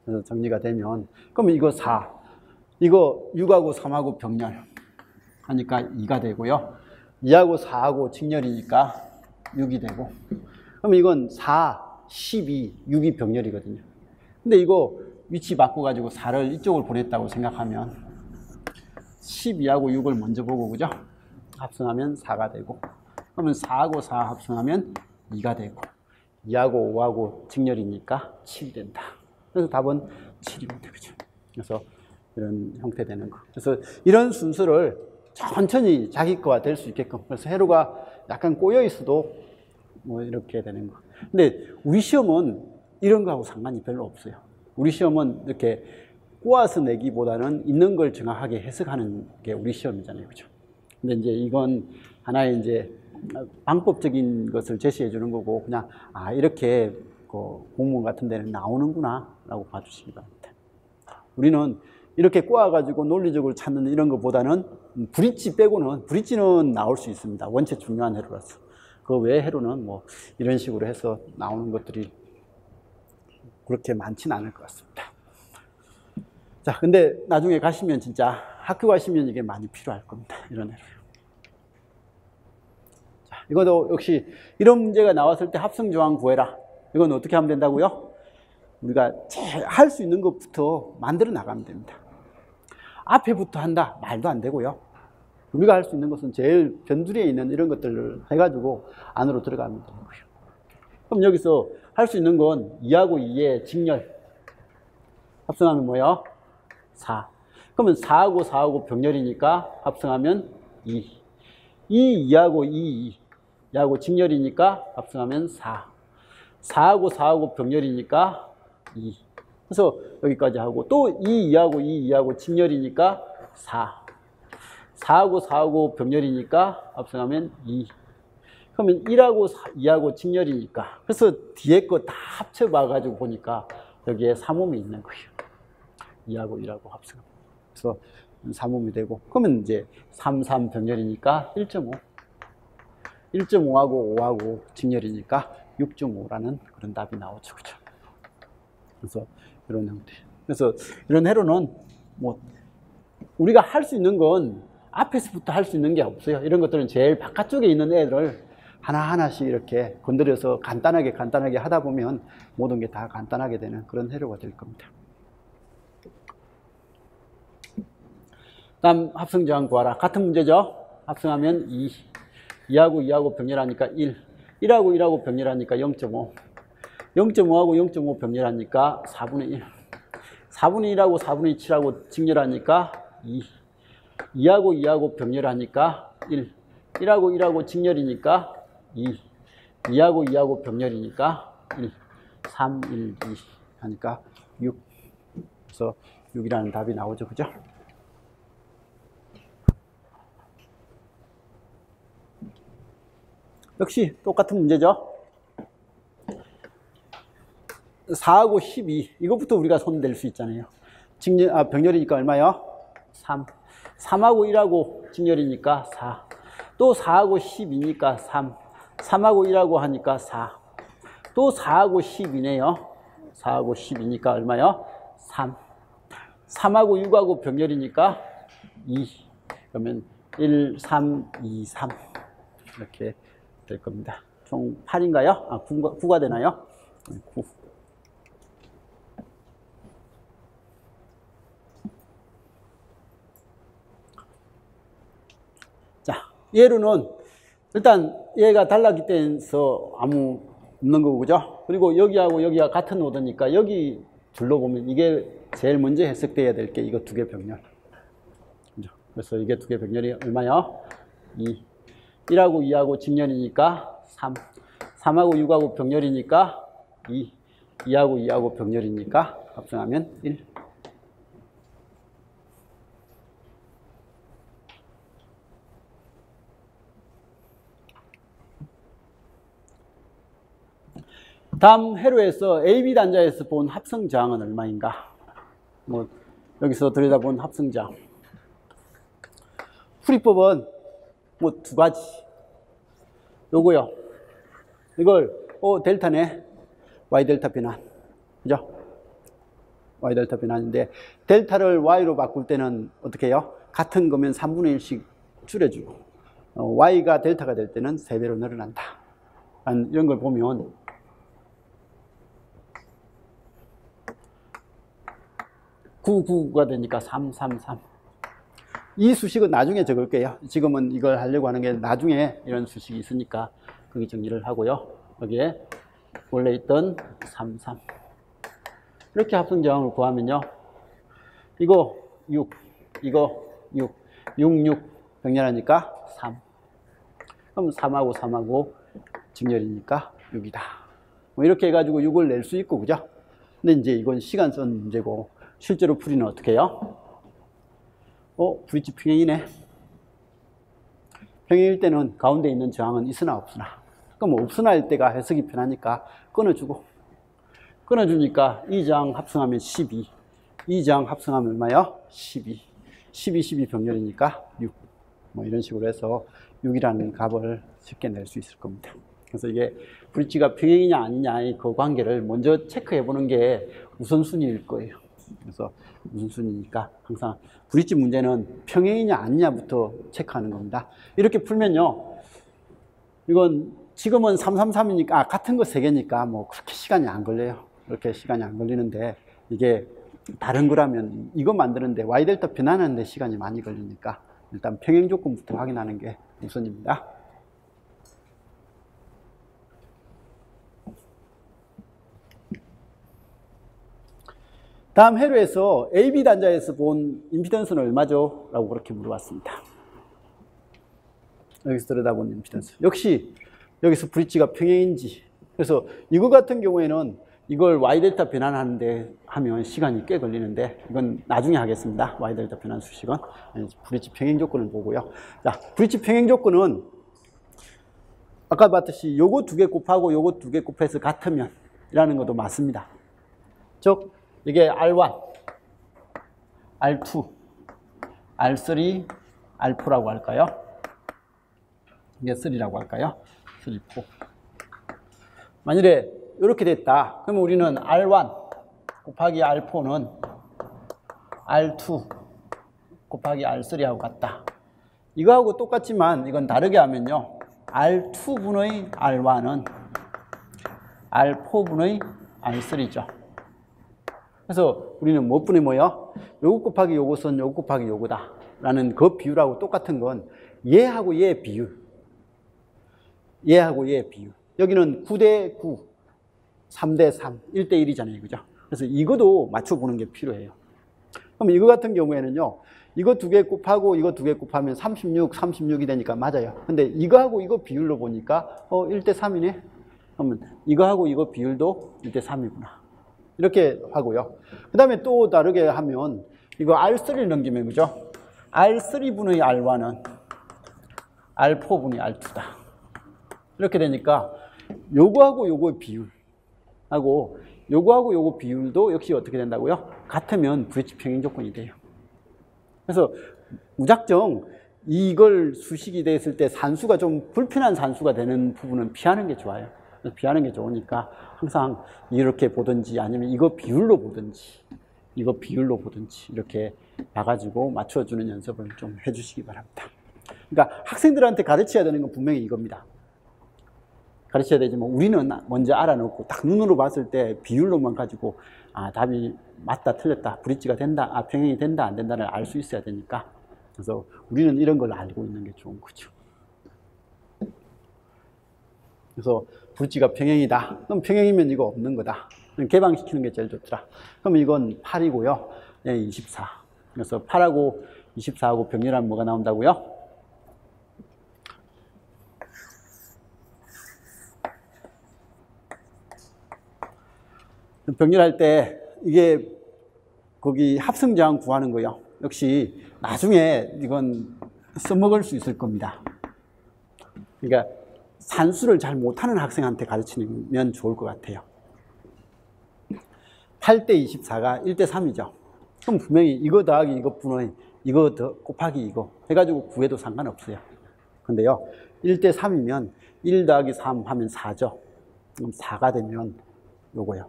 그래서 정리가 되면, 그러면 이거 4, 이거 6하고 3하고 병렬 하니까 2가 되고요. 2하고 4하고 직렬이니까 6이 되고, 그러면 이건 4, 12, 6이 병렬이거든요. 근데 이거 위치 바꿔가지고 4를 이쪽을 보냈다고 생각하면 12하고 6을 먼저 보고, 그죠? 합성하면 4가 되고, 그러면 4하고 4 합성하면 2가 되고, 2하고 5하고 직렬이니까 7이 된다. 그래서 답은 7입니다. 그죠? 그래서 이런 형태 되는 거. 그래서 이런 순서를 천천히 자기 거가 될 수 있게끔, 그래서 회로가 약간 꼬여 있어도 뭐 이렇게 되는 거. 근데 우리 시험은 이런 거하고 상관이 별로 없어요. 우리 시험은 이렇게 꼬아서 내기보다는 있는 걸 정확하게 해석하는 게 우리 시험이잖아요. 그죠? 근데 이제 이건 하나의 이제 방법적인 것을 제시해 주는 거고, 그냥 이렇게 그 공무원 같은 데는 나오는구나 라고 봐주시기 바랍니다. 우리는 이렇게 꼬아가지고 논리적으로 찾는 이런 것보다는 브릿지 빼고는, 브릿지는 나올 수 있습니다. 원체 중요한 회로라서. 그 외의 회로는 뭐 이런 식으로 해서 나오는 것들이 그렇게 많지는 않을 것 같습니다. 자, 근데 나중에 가시면 진짜 학교 가시면 이게 많이 필요할 겁니다. 이런 회로. 자, 이것도 역시 이런 문제가 나왔을 때 합성조항 구해라. 이건 어떻게 하면 된다고요? 우리가 할 수 있는 것부터 만들어 나가면 됩니다. 앞에부터 한다? 말도 안 되고요. 우리가 할 수 있는 것은 제일 변두리에 있는 이런 것들을 해가지고 안으로 들어가면 되는 거예요. 그럼 여기서 할 수 있는 건 2하고 2의 직렬. 합성하면 뭐예요? 4. 그러면 4하고 4하고 병렬이니까 합성하면 2. 2하고 2하고 직렬이니까 합성하면 4. 4하고 4하고 병렬이니까 2. 그래서 여기까지 하고, 또 2하고 2하고 직렬이니까 4. 4하고 4하고 병렬이니까 합성하면 2. 그러면 1하고 2하고 직렬이니까, 그래서 뒤에 거 다 합쳐봐가지고 보니까 여기에 3옴이 있는 거예요. 2하고 1하고 합성하면. 그래서 3옴이 되고, 그러면 이제 3, 3 병렬이니까 1.5. 1.5하고 5하고 직렬이니까 6.5라는 그런 답이 나오죠. 그죠? 그래서 이런 형태. 그래서 이런 회로는 뭐 우리가 할 수 있는 건 앞에서부터 할 수 있는 게 없어요. 이런 것들은 제일 바깥쪽에 있는 애들을 하나하나씩 이렇게 건드려서 간단하게 하다 보면 모든 게 다 간단하게 되는 그런 회로가 될 겁니다. 다음 합성저항 구하라. 같은 문제죠. 합성하면 2. 2하고 병렬하니까 1. 1하고 1하고 병렬하니까 0.5. 0.5하고 0.5 병렬하니까 4분의 1. 4분의 1하고 4분의 7하고 직렬하니까 2. 2하고 2하고 병렬하니까 1. 1하고 1하고 직렬이니까 2. 2하고 2하고 병렬이니까 1. 3, 1, 2 하니까 6. 그래서 6이라는 답이 나오죠. 그죠? 역시 똑같은 문제죠. 4하고 12. 이것부터 우리가 손댈 수 있잖아요. 병렬이니까 얼마요? 3. 3하고 1하고 직렬이니까 4. 또 4하고 12니까 3. 3하고 1하고 하니까 4. 또 4하고 12네요. 4하고 12니까 얼마요? 3. 3하고 6하고 병렬이니까 2. 그러면 1, 3, 2, 3. 이렇게 될 겁니다. 총 8인가요? 9가 되나요? 9. 자, 얘로는 일단 얘가 달랐기 때문에 아무 없는 거고, 그죠? 그리고 여기하고 여기가 같은 오더니까 여기 둘러보면 이게 제일 먼저 해석돼야 될 게 이거 두 개 병렬. 그죠? 그래서 이게 두 개 병렬이 얼마요? 2. 1하고 2하고 직렬이니까 3. 3하고 6하고 병렬이니까 2. 2하고 2하고 병렬이니까 합성하면 1. 다음 회로에서 AB 단자에서 본 합성 저항은 얼마인가? 뭐 여기서 들여다본 합성 저항. 풀이법은 뭐 두 가지. 요거요. 이걸 델타네. Y 델타 변환. 그죠? Y 델타 변환인데 델타를 Y로 바꿀 때는 어떻게 해요? 같은 거면 3분의 1씩 줄여주고 Y가 델타가 될 때는 3배로 늘어난다. 이런 걸 보면 9, 9가 되니까 3, 3, 3. 이 수식은 나중에 적을게요. 지금은 이걸 하려고 하는 게 나중에 이런 수식이 있으니까 거기 정리를 하고요. 여기에 원래 있던 3, 3. 이렇게 합성 저항을 구하면요. 이거 6, 이거 6, 6, 6 병렬하니까 3. 그럼 3하고 3하고 직렬이니까 6이다. 뭐 이렇게 해가지고 6을 낼 수 있고, 그죠? 근데 이제 이건 시간 쓴 문제고, 실제로 풀이는 어떻게 해요? 브릿지 평행이네. 평행일 때는 가운데 있는 저항은 있으나 없으나. 그럼 없으나 할 때가 해석이 편하니까 끊어주고. 끊어주니까 이 저항 합성하면 12. 이 저항 합성하면 얼마요? 12. 12, 12 병렬이니까 6. 뭐 이런 식으로 해서 6이라는 값을 쉽게 낼 수 있을 겁니다. 그래서 이게 브릿지가 평행이냐 아니냐의 그 관계를 먼저 체크해 보는 게 우선순위일 거예요. 그래서 우선순위니까 항상 브릿지 문제는 평행이냐 아니냐부터 체크하는 겁니다. 이렇게 풀면요. 이건 지금은 333이니까 같은 거 3개니까 뭐 그렇게 시간이 안 걸려요. 그렇게 시간이 안 걸리는데 이게 다른 거라면 이거 만드는데 Y 델타 변환하는데 시간이 많이 걸리니까 일단 평행 조건부터 확인하는 게 우선입니다. 다음 회로에서 AB 단자에서 본 임피던스는 얼마죠? 라고 그렇게 물어봤습니다. 여기서 들여다본 임피던스. 역시 여기서 브릿지가 평행인지. 그래서 이거 같은 경우에는 이걸 Y델타 변환하는데 하면 시간이 꽤 걸리는데 이건 나중에 하겠습니다. Y델타 변환 수식은. 브릿지 평행 조건을 보고요. 자, 브릿지 평행 조건은 아까 봤듯이 요거 2개 곱하고 요거 2개 곱해서 같으면 이라는 것도 맞습니다. 즉 이게 R1, R2, R3, R4라고 할까요? 이게 3라고 할까요? 3, 4. 만일에 이렇게 됐다. 그러면 우리는 R1 곱하기 R4는 R2 곱하기 R3하고 같다. 이거하고 똑같지만 이건 다르게 하면요. R2분의 R1은 R4분의 R3죠. 그래서 우리는 몇 분의 뭐요? 요거 곱하기 요것은 요거 곱하기 요거다 라는 그 비율하고 똑같은 건 얘하고 얘 비율, 얘하고 얘 비율. 여기는 9대 9, 3대 3, 1대 1이잖아요. 그죠? 그래서 이것도 맞춰보는 게 필요해요. 그럼 이거 같은 경우에는요, 이거 두 개 곱하고 이거 두 개 곱하면 36, 36이 되니까 맞아요. 근데 이거하고 이거 비율로 보니까 1대 3이네? 그러면 이거하고 이거 비율도 1대 3이구나. 이렇게 하고요. 그 다음에 또 다르게 하면 이거 R3를 넘기면, 그죠? R3분의 R1은 R4분의 R2다. 이렇게 되니까 요거하고 요거의 비율하고 요거하고 요거 비율도 역시 어떻게 된다고요? 같으면 VH 평행 조건이 돼요. 그래서 무작정 이걸 수식이 됐을 때 산수가 좀 불편한 산수가 되는 부분은 피하는 게 좋아요. 피하는 게 좋으니까 항상 이렇게 보든지 아니면 이거 비율로 보든지 이거 비율로 보든지 이렇게 봐가지고 맞춰주는 연습을 좀 해주시기 바랍니다. 그러니까 학생들한테 가르쳐야 되는 건 분명히 이겁니다. 가르쳐야 되지만 우리는 먼저 알아놓고 딱 눈으로 봤을 때 비율로만 가지고 답이 맞다 틀렸다 브릿지가 된다 평행이 된다 안 된다를 알 수 있어야 되니까, 그래서 우리는 이런 걸 알고 있는 게 좋은 거죠. 그래서 브릿지가 평행이다. 그럼 평행이면 이거 없는 거다. 개방시키는 게 제일 좋더라. 그럼 이건 8이고요. 24. 그래서 8하고 24하고 병렬하면 뭐가 나온다고요? 병렬할 때 이게 거기 합성저항 구하는 거요. 역시 나중에 이건 써먹을 수 있을 겁니다. 그러니까 산수를 잘 못하는 학생한테 가르치면 좋을 것 같아요. 8대 24가 1대 3이죠. 그럼 분명히 이거 더하기 이거 분의 이거 더 곱하기 이거 해가지고 구해도 상관없어요. 근데요, 1대 3이면 1 더하기 3 하면 4죠. 그럼 4가 되면 요거요.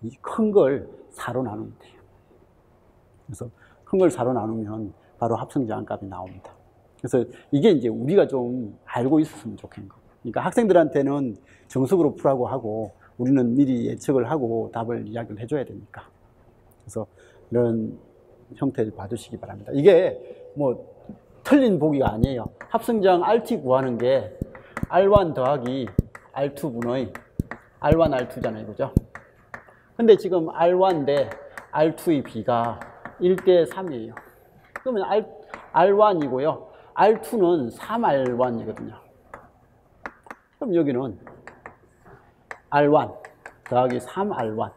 이 큰 걸 4로 나누면 돼요. 그래서 큰 걸 4로 나누면 바로 합성저항 값이 나옵니다. 그래서 이게 이제 우리가 좀 알고 있었으면 좋겠는 거. 그러니까 학생들한테는 정석으로 풀라고 하고 우리는 미리 예측을 하고 답을 이야기를 해줘야 되니까. 그래서 이런 형태를 봐주시기 바랍니다. 이게 뭐 틀린 보기가 아니에요. 합성저항 RT 구하는 게 R1 더하기 R2분의 R1, R2잖아요. 그죠? 근데 지금 R1 대 R2의 비가 1대 3이에요. 그러면 R1이고요. R2는 3R1이거든요. 그럼 여기는 R1 더하기 3R1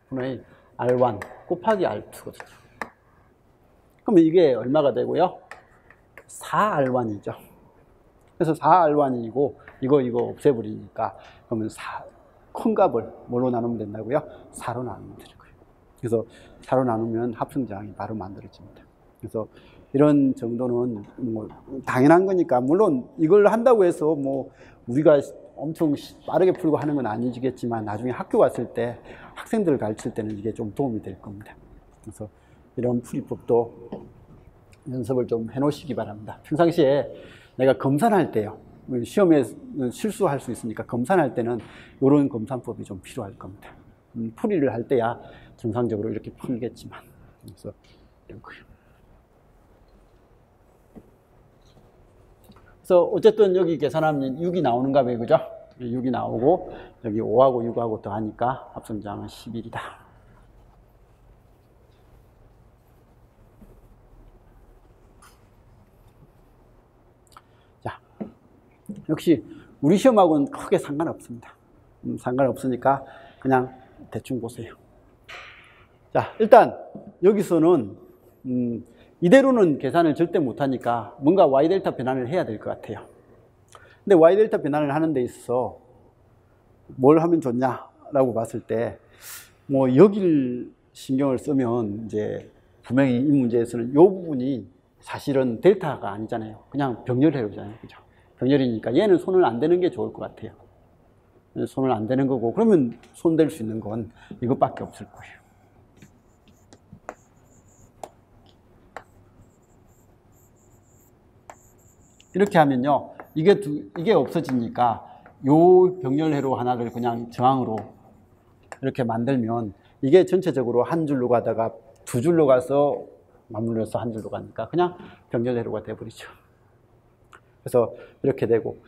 분의 R1 곱하기 R2거든요. 그러면 이게 얼마가 되고요? 4R1이죠. 그래서 4R1이고 이거 없애버리니까 그러면 큰 값을 뭘로 나누면 된다고요? 4로 나누면 되는 거예요. 그래서 4로 나누면 합성저항이 바로 만들어집니다. 그래서 이런 정도는 뭐 당연한 거니까, 물론 이걸 한다고 해서 뭐 우리가 엄청 빠르게 풀고 하는 건 아니겠지만 나중에 학교 갔을 때 학생들을 가르칠 때는 이게 좀 도움이 될 겁니다. 그래서 이런 풀이법도 연습을 좀 해놓으시기 바랍니다. 평상시에 내가 검산할 때요, 시험에 실수할 수 있으니까 검산할 때는 이런 검산법이 좀 필요할 겁니다. 풀이를 할 때야 정상적으로 이렇게 풀겠지만, 그래서 이런 거예요. 그래서 어쨌든 여기 계산하면 6이 나오는가 봐요. 그죠? 6이 나오고 여기 5하고 6하고 더하니까 합성저항은 11이다. 자, 역시 우리 시험하고는 크게 상관없습니다. 상관없으니까 그냥 대충 보세요. 자, 일단 여기서는 이대로는 계산을 절대 못하니까 뭔가 Y델타 변환을 해야 될 것 같아요. 근데 Y델타 변환을 하는 데 있어서 뭘 하면 좋냐라고 봤을 때, 뭐 여기를 신경을 쓰면 이제 분명히 이 문제에서는 이 부분이 사실은 델타가 아니잖아요. 그냥 병렬해로잖아요. 그죠? 병렬이니까 얘는 손을 안 대는 게 좋을 것 같아요. 손을 안 대는 거고, 그러면 손 댈 수 있는 건 이것밖에 없을 거예요. 이렇게 하면요, 이게 없어지니까 요 병렬회로 하나를 그냥 저항으로 이렇게 만들면 이게 전체적으로 한 줄로 가다가 두 줄로 가서 맞물려서 한 줄로 가니까 그냥 병렬회로가 돼버리죠. 그래서 이렇게 되고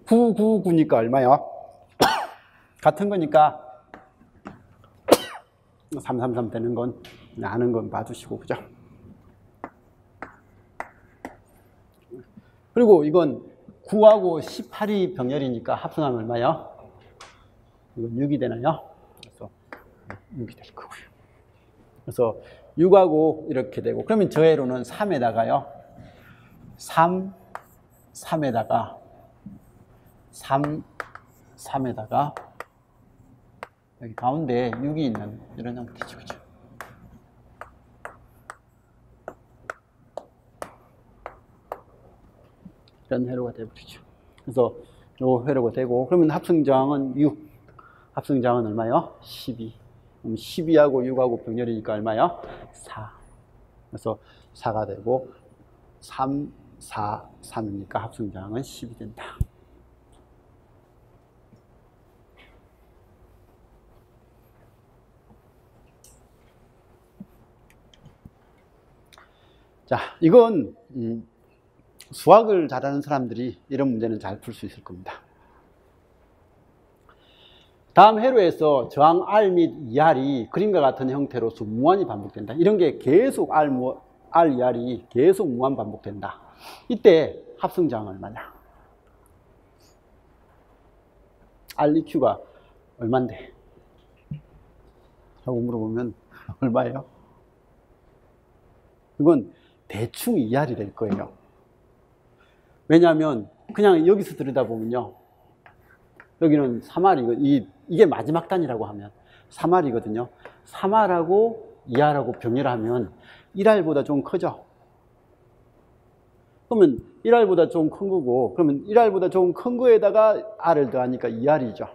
9, 9, 9니까 얼마요? 같은 거니까 3, 3, 3 되는 건 아는 건 봐주시고, 그죠? 그리고 이건 9하고 18이 병렬이니까 합성하면 얼마요? 이건 6이 되나요? 그래서 6이 될 거고요. 그래서 6하고 이렇게 되고, 그러면 저 회로는 3에다가요. 3, 3에다가 3, 3에다가 여기 가운데 6이 있는 이런 형태죠. 그죠? 이런 회로가 되버리죠. 그래서 요 회로가 되고, 그러면 합성저항은 6. 합성저항은 얼마요? 12. 그럼 12하고 6하고 병렬이니까 얼마요? 4. 그래서 4가 되고, 3, 4, 3이니까 합성저항은 10이 된다. 자, 이건 수학을 잘하는 사람들이 이런 문제는 잘 풀 수 있을 겁니다. 다음 회로에서 저항 R 및 ER이 그림과 같은 형태로서 무한히 반복된다. 이런 게 계속 R, ER이 계속 무한 반복된다. 이때 합성저항 얼마냐? REQ가 얼만데? 라고 물어보면 얼마예요? 이건 대충 ER이 될 거예요. 왜냐하면 그냥 여기서 들여다보면요, 여기는 3R이고 이게 마지막 단위라고 하면 3R이거든요. 3R하고 2R하고 병렬하면 1R보다 좀 크죠. 그러면 1R보다 좀 큰 거고, 그러면 1R보다 좀 큰 거에다가 R을 더하니까 2R이죠.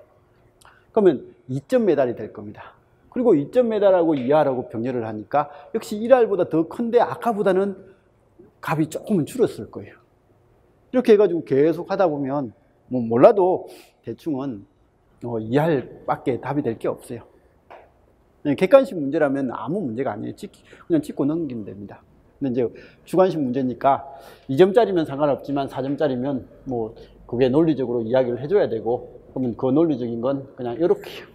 그러면 2점 메달이 될 겁니다. 그리고 2점 메달하고 2R하고 병렬을 하니까 역시 1R보다 더 큰데 아까보다는 값이 조금은 줄었을 거예요. 이렇게 해가지고 계속 하다 보면 뭐 몰라도 대충은 2R밖에 답이 될 게 없어요. 객관식 문제라면 아무 문제가 아니에요. 그냥 찍고 넘기면 됩니다. 근데 이제 주관식 문제니까 2점짜리면 상관없지만 4점짜리면 뭐 그게 논리적으로 이야기를 해줘야 되고, 그러면 그 논리적인 건 그냥 이렇게요.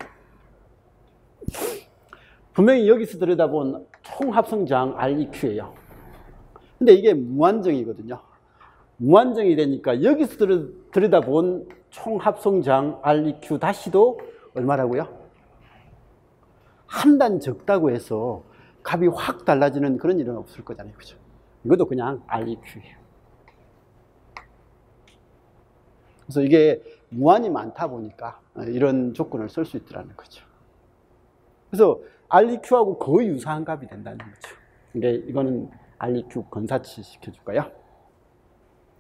분명히 여기서 들여다본 총합성저항 REQ예요. 근데 이게 무한정이거든요. 무한정이 되니까 여기서 들여다본 총합성저항 REQ 다시도 얼마라고요? 한 단 적다고 해서 값이 확 달라지는 그런 일은 없을 거잖아요. 그죠? 이것도 그냥 REQ예요. 그래서 이게 무한히 많다 보니까 이런 조건을 쓸 수 있더라는 거죠. 그래서 REQ하고 거의 유사한 값이 된다는 거죠. 근데 이거는 REQ 건사치 시켜줄까요?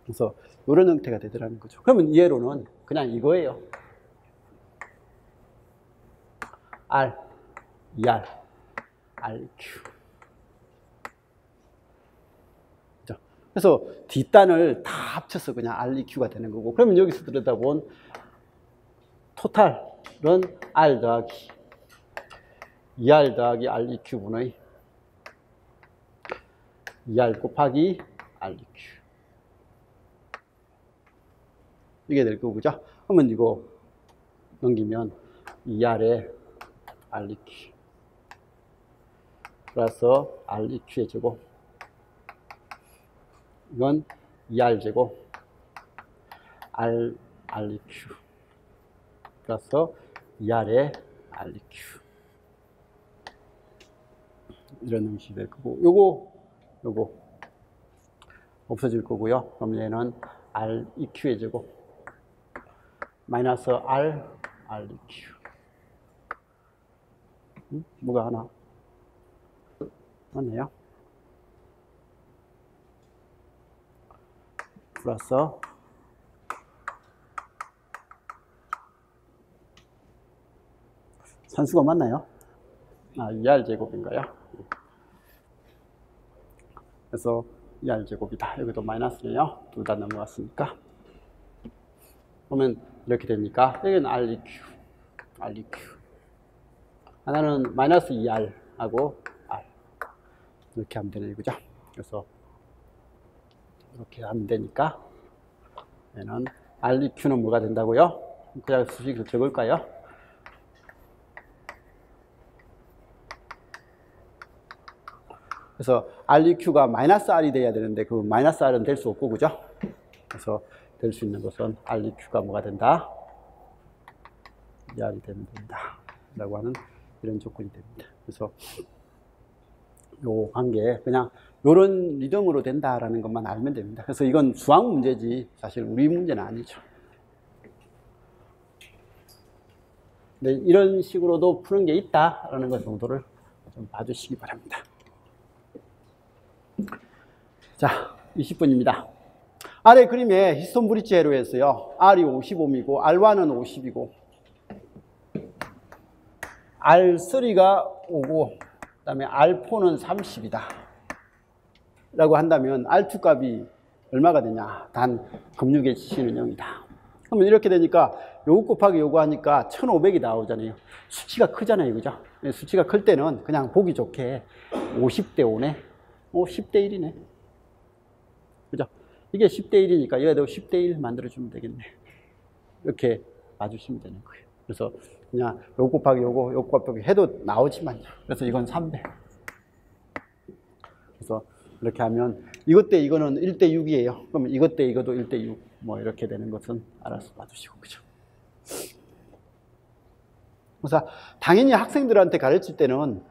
그래서 이런 형태가 되더라는 거죠. 그러면 이해로는 그냥 이거예요. R, ER, REQ. 그래서 뒷단을 다 합쳐서 그냥 REQ가 되는 거고, 그러면 여기서 들여다본 토탈은 R 더하기 ER 더하기 REQ분의 ER 곱하기 REQ. 이게 될 거고, 그죠? 그러면 이거 넘기면 ER에 REQ 플러스 REQ의 제곱, 이건 ER 제곱 REQ 플러스 ER의 REQ, 이런 형식이 될 거고, 요거 없어질 거고요. 그럼 얘는 REQ의 제곱 마이너스 REQ. 뭐가 하나 맞네요. 플러스 산수가 맞나요? ER 제곱인가요? 그래서 ER 제곱이다. 여기도 마이너스네요. 둘 다 넘어갔으니까. 그러면 이렇게 되니까 여기는 REQ, REQ. 하나는 마이너스 2R 하고 R. 이렇게 하면 되는 거죠. 그래서 이렇게 하면 되니까 얘는 REQ는 뭐가 된다고요? 그냥 수식을 적을까요? 그래서 REQ가 마이너스 R이 돼야 되는데 그 마이너스 R은 될 수 없고, 그죠? 그래서 될 수 있는 것은 REQ가 뭐가 된다? 2R이 되면 된다 라고 하는 이런 조건이 됩니다. 그래서 요 관계 그냥 요런 리듬으로 된다라는 것만 알면 됩니다. 그래서 이건 수학 문제지 사실 우리 문제는 아니죠. 근데 이런 식으로도 푸는 게 있다라는 것 정도를 좀 봐주시기 바랍니다. 자, 20분입니다. 아래 그림에 히스톤 브릿지 회로에서요, R이 55이고 R1은 50이고 R3가 5고 그 다음에 R4는 30이다 라고 한다면 R2 값이 얼마가 되냐? 단 금융의 지시는 0이다. 그러면 이렇게 되니까 요거 곱하기 요거 하니까 1500이 나오잖아요. 수치가 크잖아요, 그죠? 수치가 클 때는 그냥 보기 좋게 50대 5네, 10대 1이네, 그죠? 이게 10대 1이니까 얘도 10대 1 만들어주면 되겠네. 이렇게 봐주시면 되는 거예요. 그래서 그냥 요 곱하기 요거, 요 곱하기 해도 나오지만요. 그래서 이건 300. 그래서 이렇게 하면 이것 대 이거는 1대 6이에요. 그러면 이것 대 이것도 1대 6. 뭐 이렇게 되는 것은 알아서 봐주시고, 그죠? 그래서 당연히 학생들한테 가르칠 때는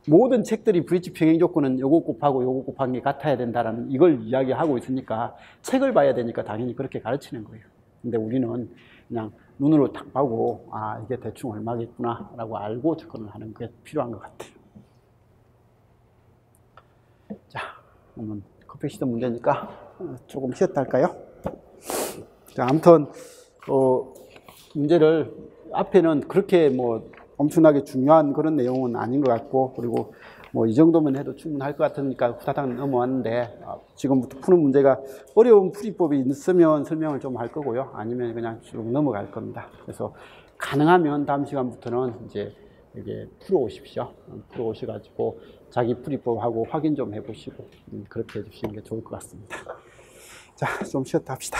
모든 책들이 브릿지 평행 조건은 요거 곱하고 요거 곱한 게 같아야 된다라는 이걸 이야기하고 있으니까 책을 봐야 되니까 당연히 그렇게 가르치는 거예요. 근데 우리는 그냥 눈으로 딱 보고 아 이게 대충 얼마겠구나 라고 알고 접근을 하는 게 필요한 것 같아요. 자, 그러면 커피 시도 문제니까 조금 쉬었다 할까요? 자, 아무튼 문제를 앞에는 그렇게 뭐 엄청나게 중요한 그런 내용은 아닌 것 같고, 그리고 뭐 이 정도면 해도 충분할 것 같으니까 후다닥 넘어왔는데, 지금부터 푸는 문제가 어려운 풀이법이 있으면 설명을 좀 할 거고요, 아니면 그냥 쭉 넘어갈 겁니다. 그래서 가능하면 다음 시간부터는 이제 이게 풀어 오십시오. 풀어 오셔가지고 자기 풀이법하고 확인 좀 해보시고 그렇게 해주시는 게 좋을 것 같습니다. 자, 좀 쉬었다 합시다.